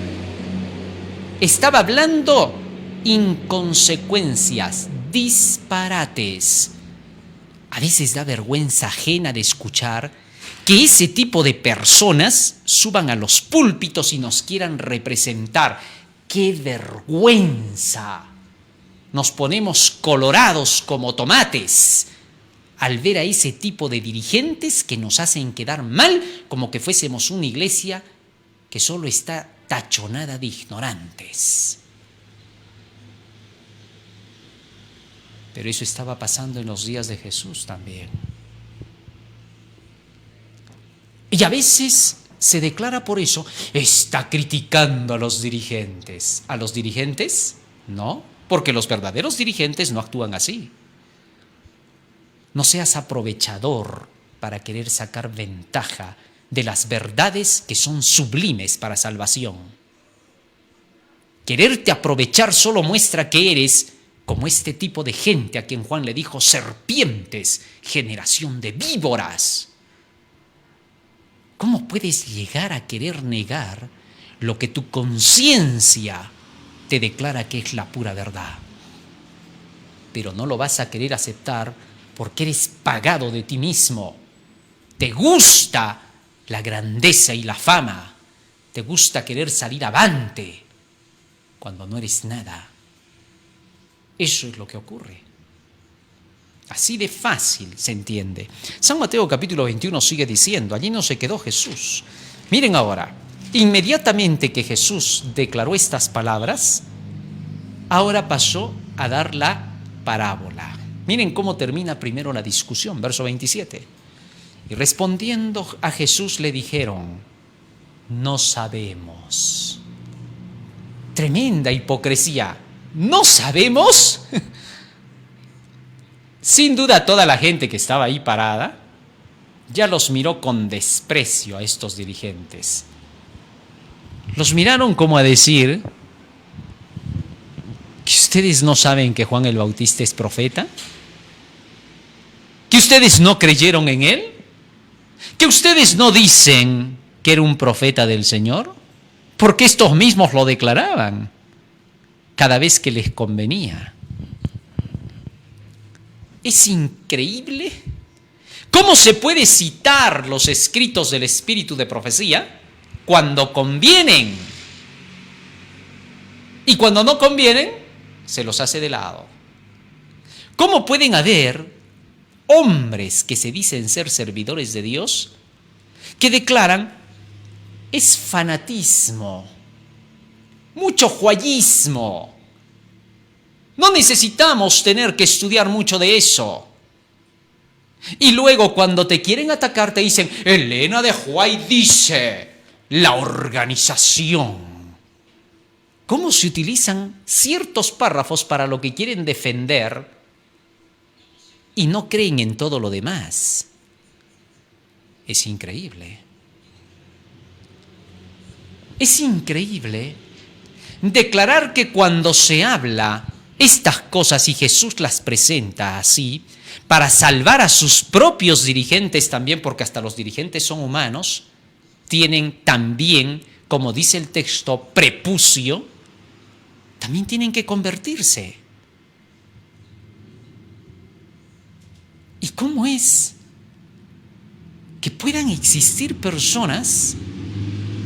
Estaba hablando inconsecuencias, disparates. A veces da vergüenza ajena de escuchar que ese tipo de personas suban a los púlpitos y nos quieran representar. ¡Qué vergüenza! Nos ponemos colorados como tomates al ver a ese tipo de dirigentes que nos hacen quedar mal, como que fuésemos una iglesia que solo está tachonada de ignorantes. Pero eso estaba pasando en los días de Jesús también. Y a veces se declara por eso, está criticando a los dirigentes. ¿A los dirigentes? No, porque los verdaderos dirigentes no actúan así. No seas aprovechador para querer sacar ventaja de las verdades que son sublimes para salvación. Quererte aprovechar solo muestra que eres como este tipo de gente a quien Juan le dijo serpientes, generación de víboras. ¿Cómo puedes llegar a querer negar lo que tu conciencia te declara que es la pura verdad? Pero no lo vas a querer aceptar porque eres pagado de ti mismo. Te gusta la grandeza y la fama. Te gusta querer salir avante cuando no eres nada. Eso es lo que ocurre. Así de fácil se entiende. San Mateo capítulo 21 sigue diciendo, allí no se quedó Jesús. Miren ahora, inmediatamente que Jesús declaró estas palabras, ahora pasó a dar la parábola. Miren cómo termina primero la discusión, verso 27. Y respondiendo a Jesús le dijeron, no sabemos. Tremenda hipocresía. ¿No sabemos? Sin duda toda la gente que estaba ahí parada ya los miró con desprecio a estos dirigentes. Los miraron como a decir, ¿que ustedes no saben que Juan el Bautista es profeta? ¿Que ustedes no creyeron en él? ¿Que ustedes no dicen que era un profeta del Señor? Porque estos mismos lo declaraban cada vez que les convenía. Es increíble cómo se puede citar los escritos del Espíritu de profecía cuando convienen y cuando no convienen se los hace de lado. ¿Cómo pueden haber hombres que se dicen ser servidores de Dios que declaran es fanatismo, mucho juayismo? No necesitamos tener que estudiar mucho de eso. Y luego cuando te quieren atacar te dicen, Elena de Huay dice, la organización. ¿Cómo se utilizan ciertos párrafos para lo que quieren defender y no creen en todo lo demás? Es increíble. Es increíble declarar que cuando se habla estas cosas y Jesús las presenta así, para salvar a sus propios dirigentes también, porque hasta los dirigentes son humanos, tienen también, como dice el texto, prepucio, también tienen que convertirse. ¿Cómo es que puedan existir personas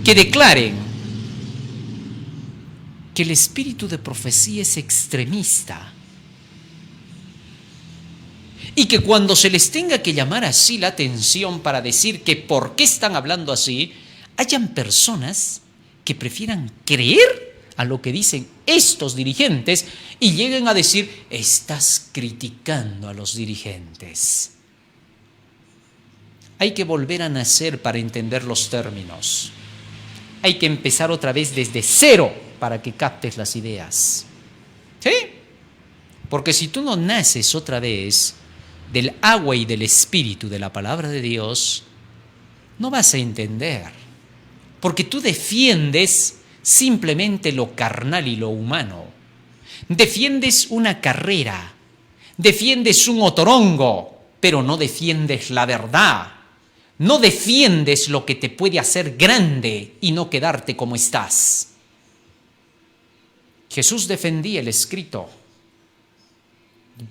que declaren que el espíritu de profecía es extremista y que cuando se les tenga que llamar así la atención para decir que por qué están hablando así, hayan personas que prefieran creer a lo que dicen estos dirigentes y lleguen a decir, estás criticando a los dirigentes? Hay que volver a nacer para entender los términos. Hay que empezar otra vez desde cero para que captes las ideas. ¿Sí? Porque si tú no naces otra vez del agua y del espíritu de la palabra de Dios, no vas a entender. Porque tú defiendes simplemente lo carnal y lo humano. Defiendes una carrera, defiendes un otorongo, pero no defiendes la verdad. No defiendes lo que te puede hacer grande y no quedarte como estás. Jesús defendía el escrito.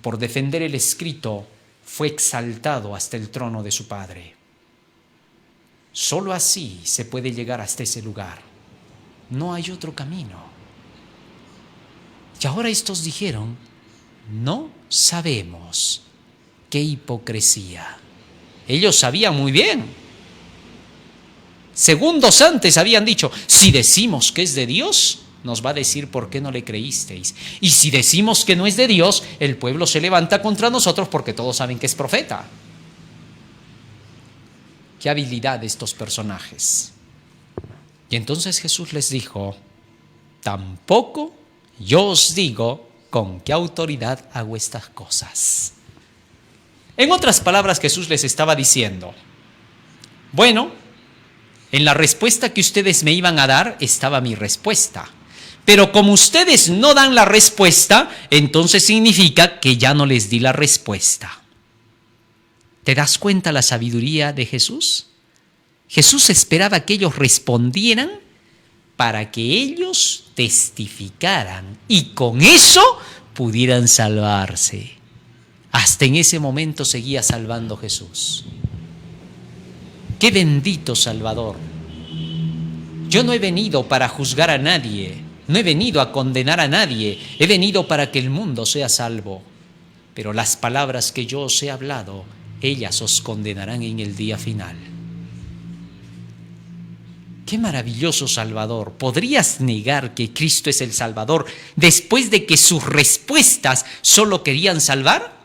Por defender el escrito fue exaltado hasta el trono de su Padre. Solo así se puede llegar hasta ese lugar. No hay otro camino. Y ahora estos dijeron, no sabemos. ¡Qué hipocresía! Ellos sabían muy bien. Segundos antes habían dicho, si decimos que es de Dios, nos va a decir por qué no le creísteis. Y si decimos que no es de Dios, el pueblo se levanta contra nosotros porque todos saben que es profeta. Qué habilidad de estos personajes. Y entonces Jesús les dijo, tampoco yo os digo con qué autoridad hago estas cosas. En otras palabras, Jesús les estaba diciendo, bueno, en la respuesta que ustedes me iban a dar estaba mi respuesta. Pero como ustedes no dan la respuesta, entonces significa que ya no les di la respuesta. ¿Te das cuenta la sabiduría de Jesús? Jesús esperaba que ellos respondieran para que ellos testificaran y con eso pudieran salvarse. Hasta en ese momento seguía salvando Jesús. ¡Qué bendito Salvador! Yo no he venido para juzgar a nadie, no he venido a condenar a nadie, he venido para que el mundo sea salvo. Pero las palabras que yo os he hablado, ellas os condenarán en el día final. ¡Qué maravilloso Salvador! ¿Podrías negar que Cristo es el Salvador después de que sus respuestas solo querían salvar?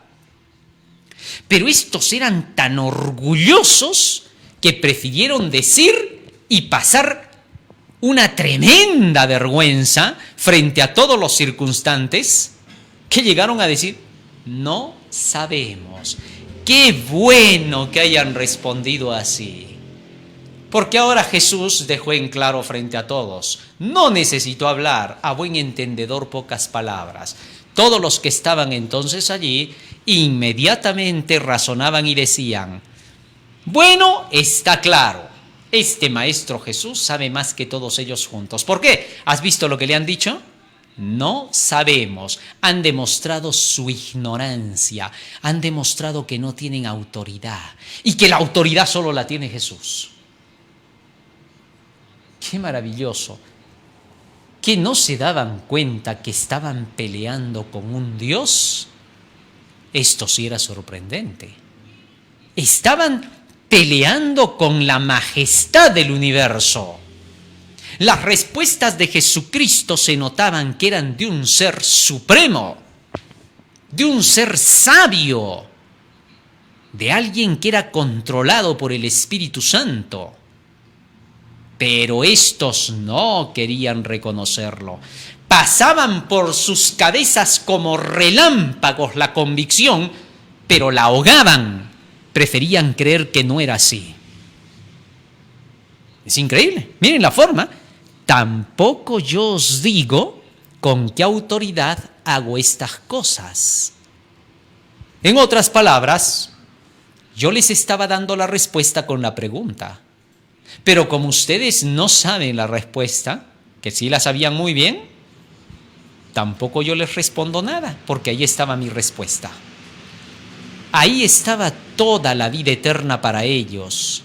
Pero estos eran tan orgullosos que prefirieron decir y pasar una tremenda vergüenza frente a todos los circunstantes que llegaron a decir, no sabemos. ¡Qué bueno que hayan respondido así! Porque ahora Jesús dejó en claro frente a todos, no necesitó hablar, a buen entendedor pocas palabras. Todos los que estaban entonces allí inmediatamente razonaban y decían, bueno, está claro, este maestro Jesús sabe más que todos ellos juntos. ¿Por qué? ¿Has visto lo que le han dicho? No sabemos. Han demostrado su ignorancia, han demostrado que no tienen autoridad y que la autoridad solo la tiene Jesús. ¡Qué maravilloso! ¿Que no se daban cuenta que estaban peleando con un Dios? Esto sí era sorprendente. Estaban peleando con la majestad del universo. Las respuestas de Jesucristo se notaban que eran de un ser supremo, de un ser sabio, de alguien que era controlado por el Espíritu Santo. Pero estos no querían reconocerlo. Pasaban por sus cabezas como relámpagos la convicción, pero la ahogaban. Preferían creer que no era así. Es increíble. Miren la forma. Tampoco yo os digo con qué autoridad hago estas cosas. En otras palabras, yo les estaba dando la respuesta con la pregunta. Pero como ustedes no saben la respuesta, que sí la sabían muy bien, tampoco yo les respondo nada, porque ahí estaba mi respuesta. Ahí estaba toda la vida eterna para ellos.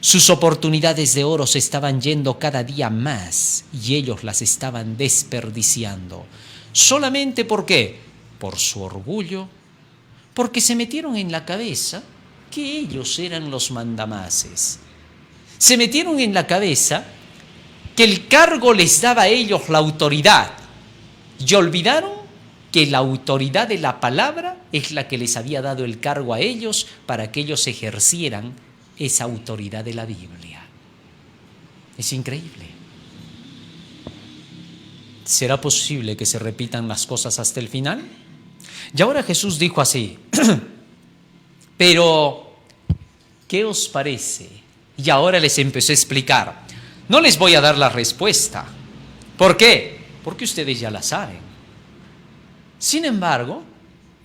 Sus oportunidades de oro se estaban yendo cada día más y ellos las estaban desperdiciando. ¿Solamente por qué? Por su orgullo, porque se metieron en la cabeza que ellos eran los mandamases. Se metieron en la cabeza que el cargo les daba a ellos la autoridad y olvidaron que la autoridad de la palabra es la que les había dado el cargo a ellos para que ellos ejercieran esa autoridad de la Biblia. Es increíble. ¿Será posible que se repitan las cosas hasta el final? Y ahora Jesús dijo así, pero ¿qué os parece? Y ahora les empezó a explicar. No les voy a dar la respuesta. ¿Por qué? Porque ustedes ya la saben. Sin embargo,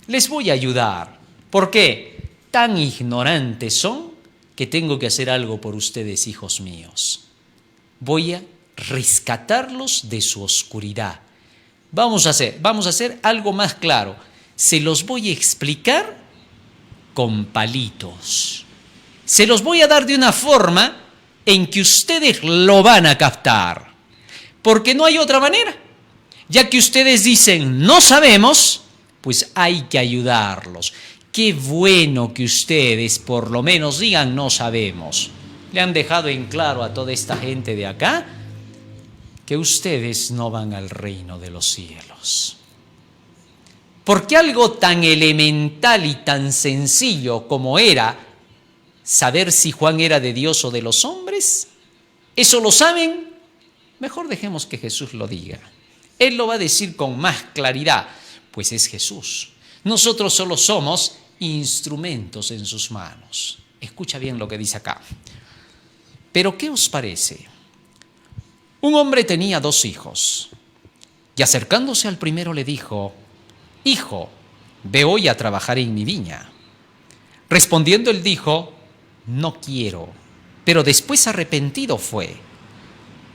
les voy a ayudar. ¿Por qué? Tan ignorantes son que tengo que hacer algo por ustedes, hijos míos. Voy a rescatarlos de su oscuridad. Vamos a hacer algo más claro. Se los voy a explicar con palitos. Se los voy a dar de una forma en que ustedes lo van a captar. Porque no hay otra manera. Ya que ustedes dicen, no sabemos, pues hay que ayudarlos. Qué bueno que ustedes por lo menos digan, no sabemos. Le han dejado en claro a toda esta gente de acá que ustedes no van al reino de los cielos. Porque algo tan elemental y tan sencillo como era saber si Juan era de Dios o de los hombres, ¿eso lo saben? Mejor dejemos que Jesús lo diga. Él lo va a decir con más claridad, pues es Jesús. Nosotros solo somos instrumentos en sus manos. Escucha bien lo que dice acá. Pero ¿qué os parece? Un hombre tenía 2 hijos y acercándose al primero le dijo, hijo, ve hoy a trabajar en mi viña. Respondiendo él dijo, no quiero, pero después arrepentido fue.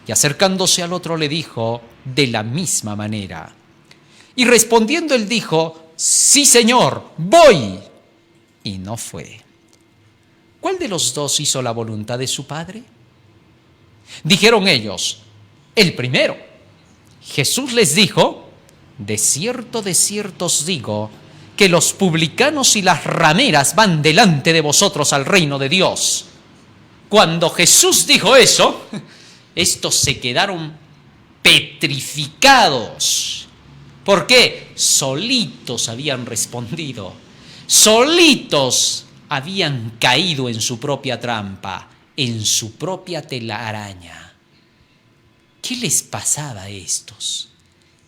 Y acercándose al otro le dijo, de la misma manera. Y respondiendo él dijo, sí, Señor, voy. Y no fue. ¿Cuál de los 2 hizo la voluntad de su padre? Dijeron ellos, el primero. Jesús les dijo, de cierto os digo, que los publicanos y las rameras van delante de vosotros al reino de Dios. Cuando Jesús dijo eso, estos se quedaron petrificados. ¿Por qué? Solitos habían respondido. Solitos habían caído en su propia trampa, en su propia telaraña. ¿Qué les pasaba a estos?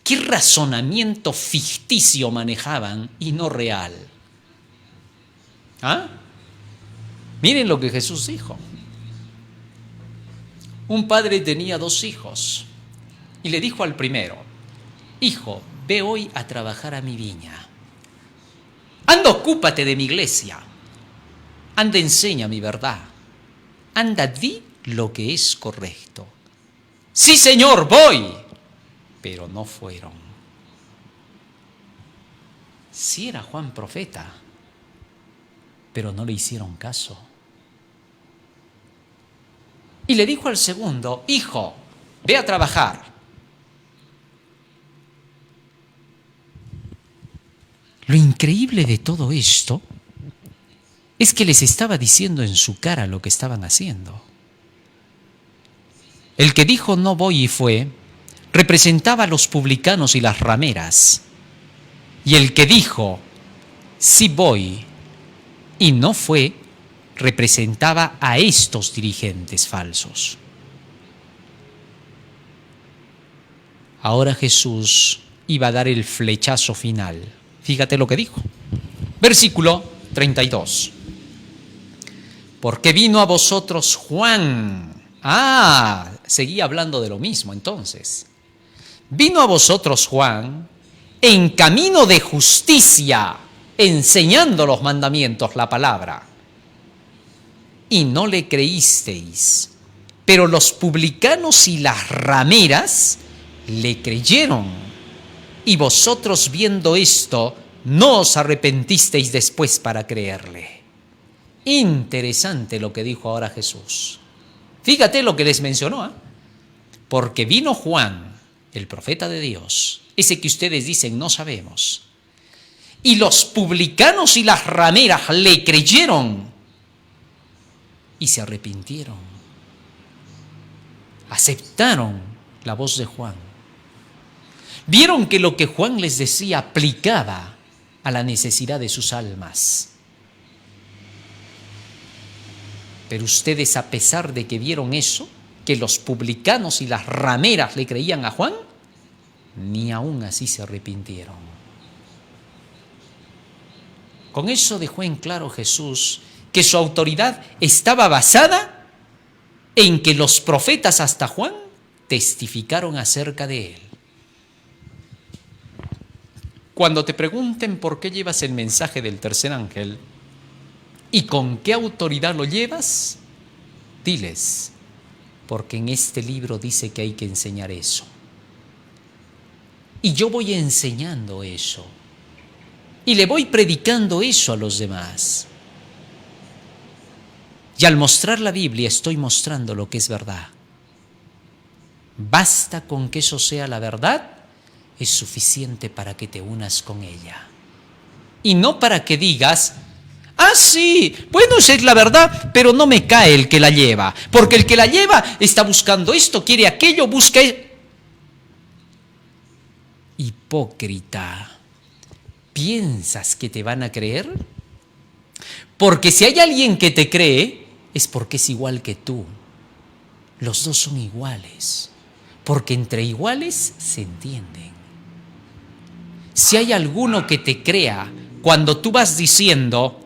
¿Qué razonamiento ficticio manejaban y no real? ¿Ah? Miren lo que Jesús dijo. Un padre tenía 2 hijos y le dijo al primero, hijo, ve hoy a trabajar a mi viña. Anda, ocúpate de mi iglesia. Anda, enseña mi verdad. Anda, di lo que es correcto. Sí, Señor, voy. Pero no fueron. Sí era Juan profeta, pero no le hicieron caso. Y le dijo al segundo, hijo, ve a trabajar. Lo increíble de todo esto es que les estaba diciendo en su cara lo que estaban haciendo. El que dijo no voy y fue, representaba a los publicanos y las rameras. Y el que dijo sí voy y no fue, representaba a estos dirigentes falsos. Ahora Jesús iba a dar el flechazo final. Fíjate lo que dijo. Versículo 32. Porque vino a vosotros Juan. Seguía hablando de lo mismo entonces. Vino a vosotros Juan en camino de justicia, enseñando los mandamientos, la palabra. Y no le creísteis. Pero los publicanos y las rameras le creyeron. Y vosotros viendo esto, no os arrepentisteis después para creerle. Interesante lo que dijo ahora Jesús. Fíjate lo que les mencionó, ¿eh? Porque vino Juan, el profeta de Dios, ese que ustedes dicen no sabemos, y los publicanos y las rameras le creyeron y se arrepintieron. Aceptaron la voz de Juan. Vieron que lo que Juan les decía aplicaba a la necesidad de sus almas. Pero ustedes, a pesar de que vieron eso, que los publicanos y las rameras le creían a Juan, ni aún así se arrepintieron. Con eso dejó en claro Jesús que su autoridad estaba basada en que los profetas hasta Juan testificaron acerca de él. Cuando te pregunten por qué llevas el mensaje del tercer ángel y con qué autoridad lo llevas, diles, porque en este libro dice que hay que enseñar eso. Y yo voy enseñando eso. Y le voy predicando eso a los demás. Y al mostrar la Biblia estoy mostrando lo que es verdad. Basta con que eso sea la verdad, es suficiente para que te unas con ella. Y no para que digas, ah, sí, bueno, esa es la verdad, pero no me cae el que la lleva. Porque el que la lleva está buscando esto, quiere aquello, busca... Hipócrita, ¿piensas que te van a creer? Porque si hay alguien que te cree, es porque es igual que tú. Los dos son iguales, porque entre iguales se entienden. Si hay alguno que te crea cuando tú vas diciendo,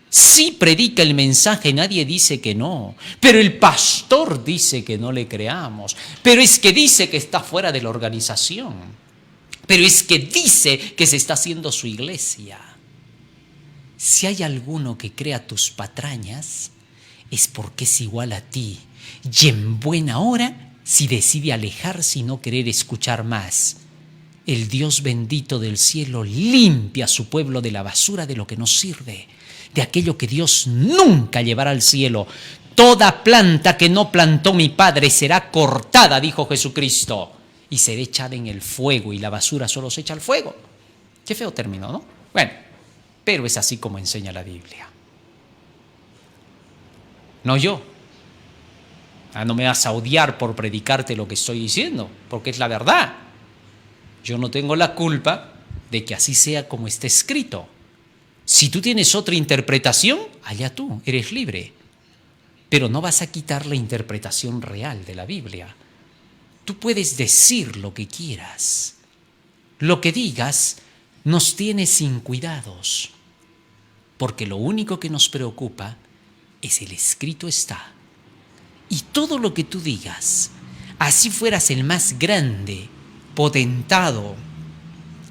sí predica el mensaje, nadie dice que no, pero el pastor dice que no le creamos, pero es que dice que está fuera de la organización, pero es que dice que se está haciendo su iglesia. Si hay alguno que crea tus patrañas, es porque es igual a ti, y en buena hora si decide alejarse y no querer escuchar más. El Dios bendito del cielo limpia a su pueblo de la basura de lo que no sirve, de aquello que Dios nunca llevará al cielo. Toda planta que no plantó mi Padre será cortada, dijo Jesucristo, y será echada en el fuego, y la basura solo se echa al fuego. Qué feo término, ¿no? Bueno, pero es así como enseña la Biblia. No yo. No me vas a odiar por predicarte lo que estoy diciendo, porque es la verdad. Yo no tengo la culpa de que así sea como está escrito. Si tú tienes otra interpretación, allá tú, eres libre. Pero no vas a quitar la interpretación real de la Biblia. Tú puedes decir lo que quieras. Lo que digas nos tiene sin cuidados. Porque lo único que nos preocupa es el escrito está. Y todo lo que tú digas, así fueras el más grande potentado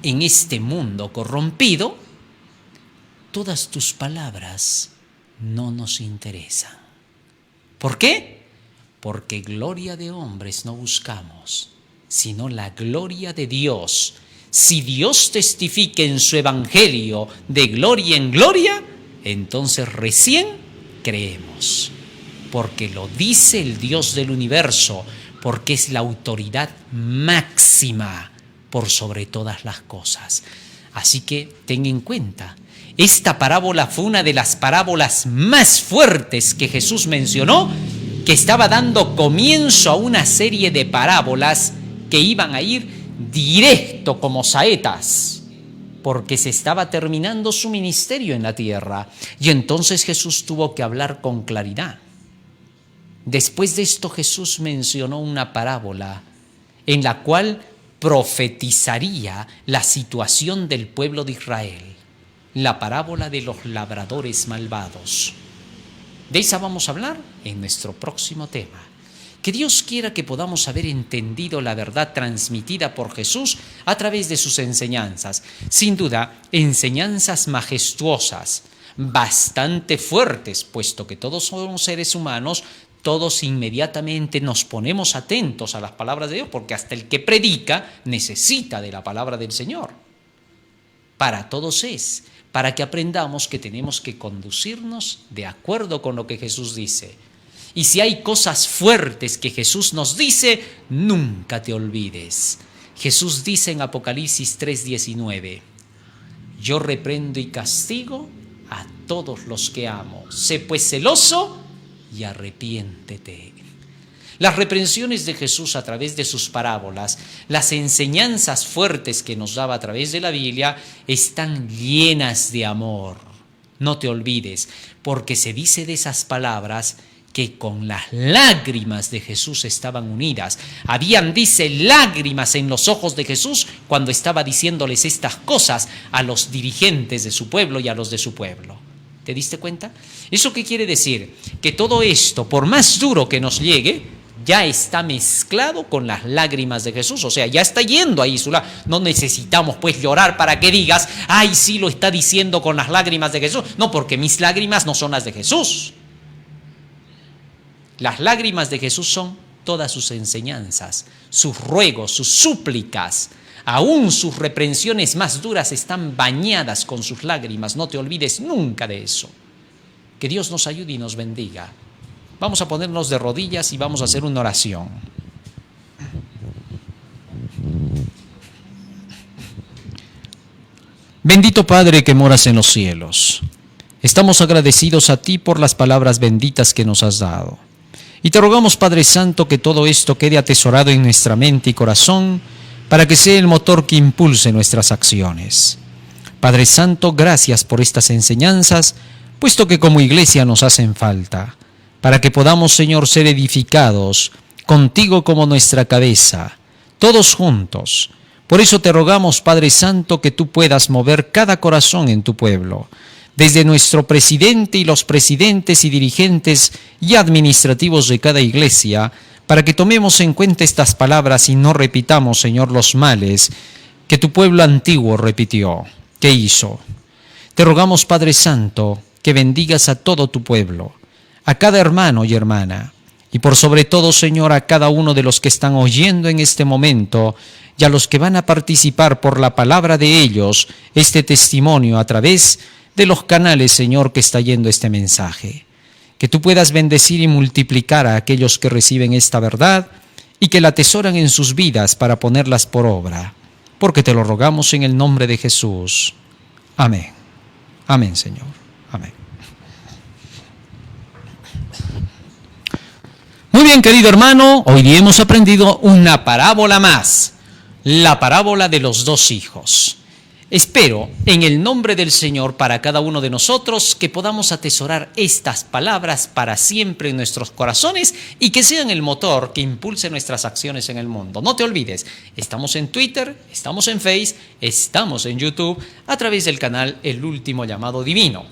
en este mundo corrompido, todas tus palabras no nos interesan. ¿Por qué? Porque gloria de hombres no buscamos, sino la gloria de Dios. Si Dios testifica en su evangelio de gloria en gloria, entonces recién creemos. Porque lo dice el Dios del universo, porque es la autoridad máxima por sobre todas las cosas. Así que ten en cuenta, esta parábola fue una de las parábolas más fuertes que Jesús mencionó, que estaba dando comienzo a una serie de parábolas que iban a ir directo como saetas, porque se estaba terminando su ministerio en la tierra. Y entonces Jesús tuvo que hablar con claridad. Después de esto Jesús mencionó una parábola en la cual profetizaría la situación del pueblo de Israel, la parábola de los labradores malvados. De esa vamos a hablar en nuestro próximo tema. Que Dios quiera que podamos haber entendido la verdad transmitida por Jesús a través de sus enseñanzas. Sin duda, enseñanzas majestuosas, bastante fuertes, puesto que todos somos seres humanos. Todos inmediatamente nos ponemos atentos a las palabras de Dios, porque hasta el que predica necesita de la palabra del Señor para todos es, para que aprendamos que tenemos que conducirnos de acuerdo con lo que Jesús dice. Y si hay cosas fuertes que Jesús nos dice, nunca te olvides. Jesús dice en Apocalipsis 3:19, yo reprendo y castigo a todos los que amo. Sé pues celoso y arrepiéntete. Las reprensiones de Jesús a través de sus parábolas, las enseñanzas fuertes que nos daba a través de la Biblia, están llenas de amor. No te olvides, porque se dice de esas palabras que con las lágrimas de Jesús estaban unidas. Habían, dice, lágrimas en los ojos de Jesús cuando estaba diciéndoles estas cosas a los dirigentes de su pueblo y a los de su pueblo. ¿Te diste cuenta? ¿Eso qué quiere decir? Que todo esto, por más duro que nos llegue, ya está mezclado con las lágrimas de Jesús. O sea, ya está yendo ahí. No necesitamos pues llorar para que digas, ay, sí lo está diciendo con las lágrimas de Jesús. No, porque mis lágrimas no son las de Jesús. Las lágrimas de Jesús son todas sus enseñanzas, sus ruegos, sus súplicas. Aún sus reprensiones más duras están bañadas con sus lágrimas. No te olvides nunca de eso. Que Dios nos ayude y nos bendiga. Vamos a ponernos de rodillas y vamos a hacer una oración. Bendito Padre que moras en los cielos, estamos agradecidos a ti por las palabras benditas que nos has dado. Y te rogamos, Padre Santo, que todo esto quede atesorado en nuestra mente y corazón para que sea el motor que impulse nuestras acciones. Padre Santo, gracias por estas enseñanzas, puesto que como iglesia nos hacen falta, para que podamos, Señor, ser edificados contigo como nuestra cabeza, todos juntos. Por eso te rogamos, Padre Santo, que tú puedas mover cada corazón en tu pueblo, desde nuestro presidente y los presidentes y dirigentes y administrativos de cada iglesia, para que tomemos en cuenta estas palabras y no repitamos, Señor, los males que tu pueblo antiguo repitió, que hizo. Te rogamos, Padre Santo, que bendigas a todo tu pueblo, a cada hermano y hermana, y por sobre todo, Señor, a cada uno de los que están oyendo en este momento y a los que van a participar por la palabra de ellos, este testimonio a través de los canales, Señor, que está yendo este mensaje. Que tú puedas bendecir y multiplicar a aquellos que reciben esta verdad y que la atesoran en sus vidas para ponerlas por obra, porque te lo rogamos en el nombre de Jesús. Amén. Amén, Señor. Amén. Muy bien, querido hermano, hoy día hemos aprendido una parábola más, la parábola de los dos hijos. Espero, en el nombre del Señor, para cada uno de nosotros, que podamos atesorar estas palabras para siempre en nuestros corazones y que sean el motor que impulse nuestras acciones en el mundo. No te olvides, estamos en Twitter, estamos en Facebook, estamos en YouTube, a través del canal El Último Llamado Divino.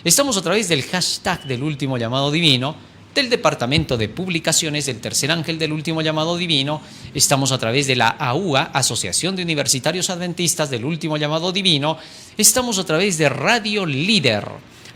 Estamos a través del hashtag del Último Llamado Divino, del Departamento de Publicaciones del Tercer Ángel del Último Llamado Divino. Estamos a través de la AUA, Asociación de Universitarios Adventistas del Último Llamado Divino. Estamos a través de Radio Líder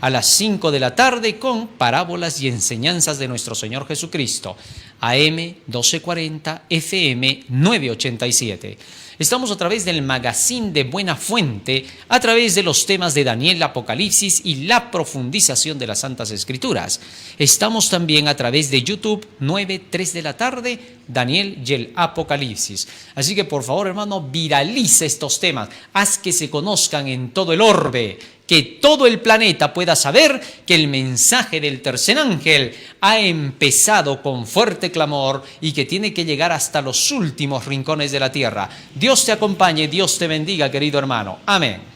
a las 5 de la tarde con parábolas y enseñanzas de nuestro Señor Jesucristo. AM 1240, FM 987. Estamos a través del magazine de Buena Fuente, a través de los temas de Daniel, Apocalipsis y la profundización de las Santas Escrituras. Estamos también a través de YouTube, 9:03 de la tarde, Daniel y el Apocalipsis. Así que por favor, hermano, viraliza estos temas, haz que se conozcan en todo el orbe, que todo el planeta pueda saber que el mensaje del tercer ángel ha empezado con fuerte clamor y que tiene que llegar hasta los últimos rincones de la tierra. Dios te acompañe, Dios te bendiga, querido hermano. Amén.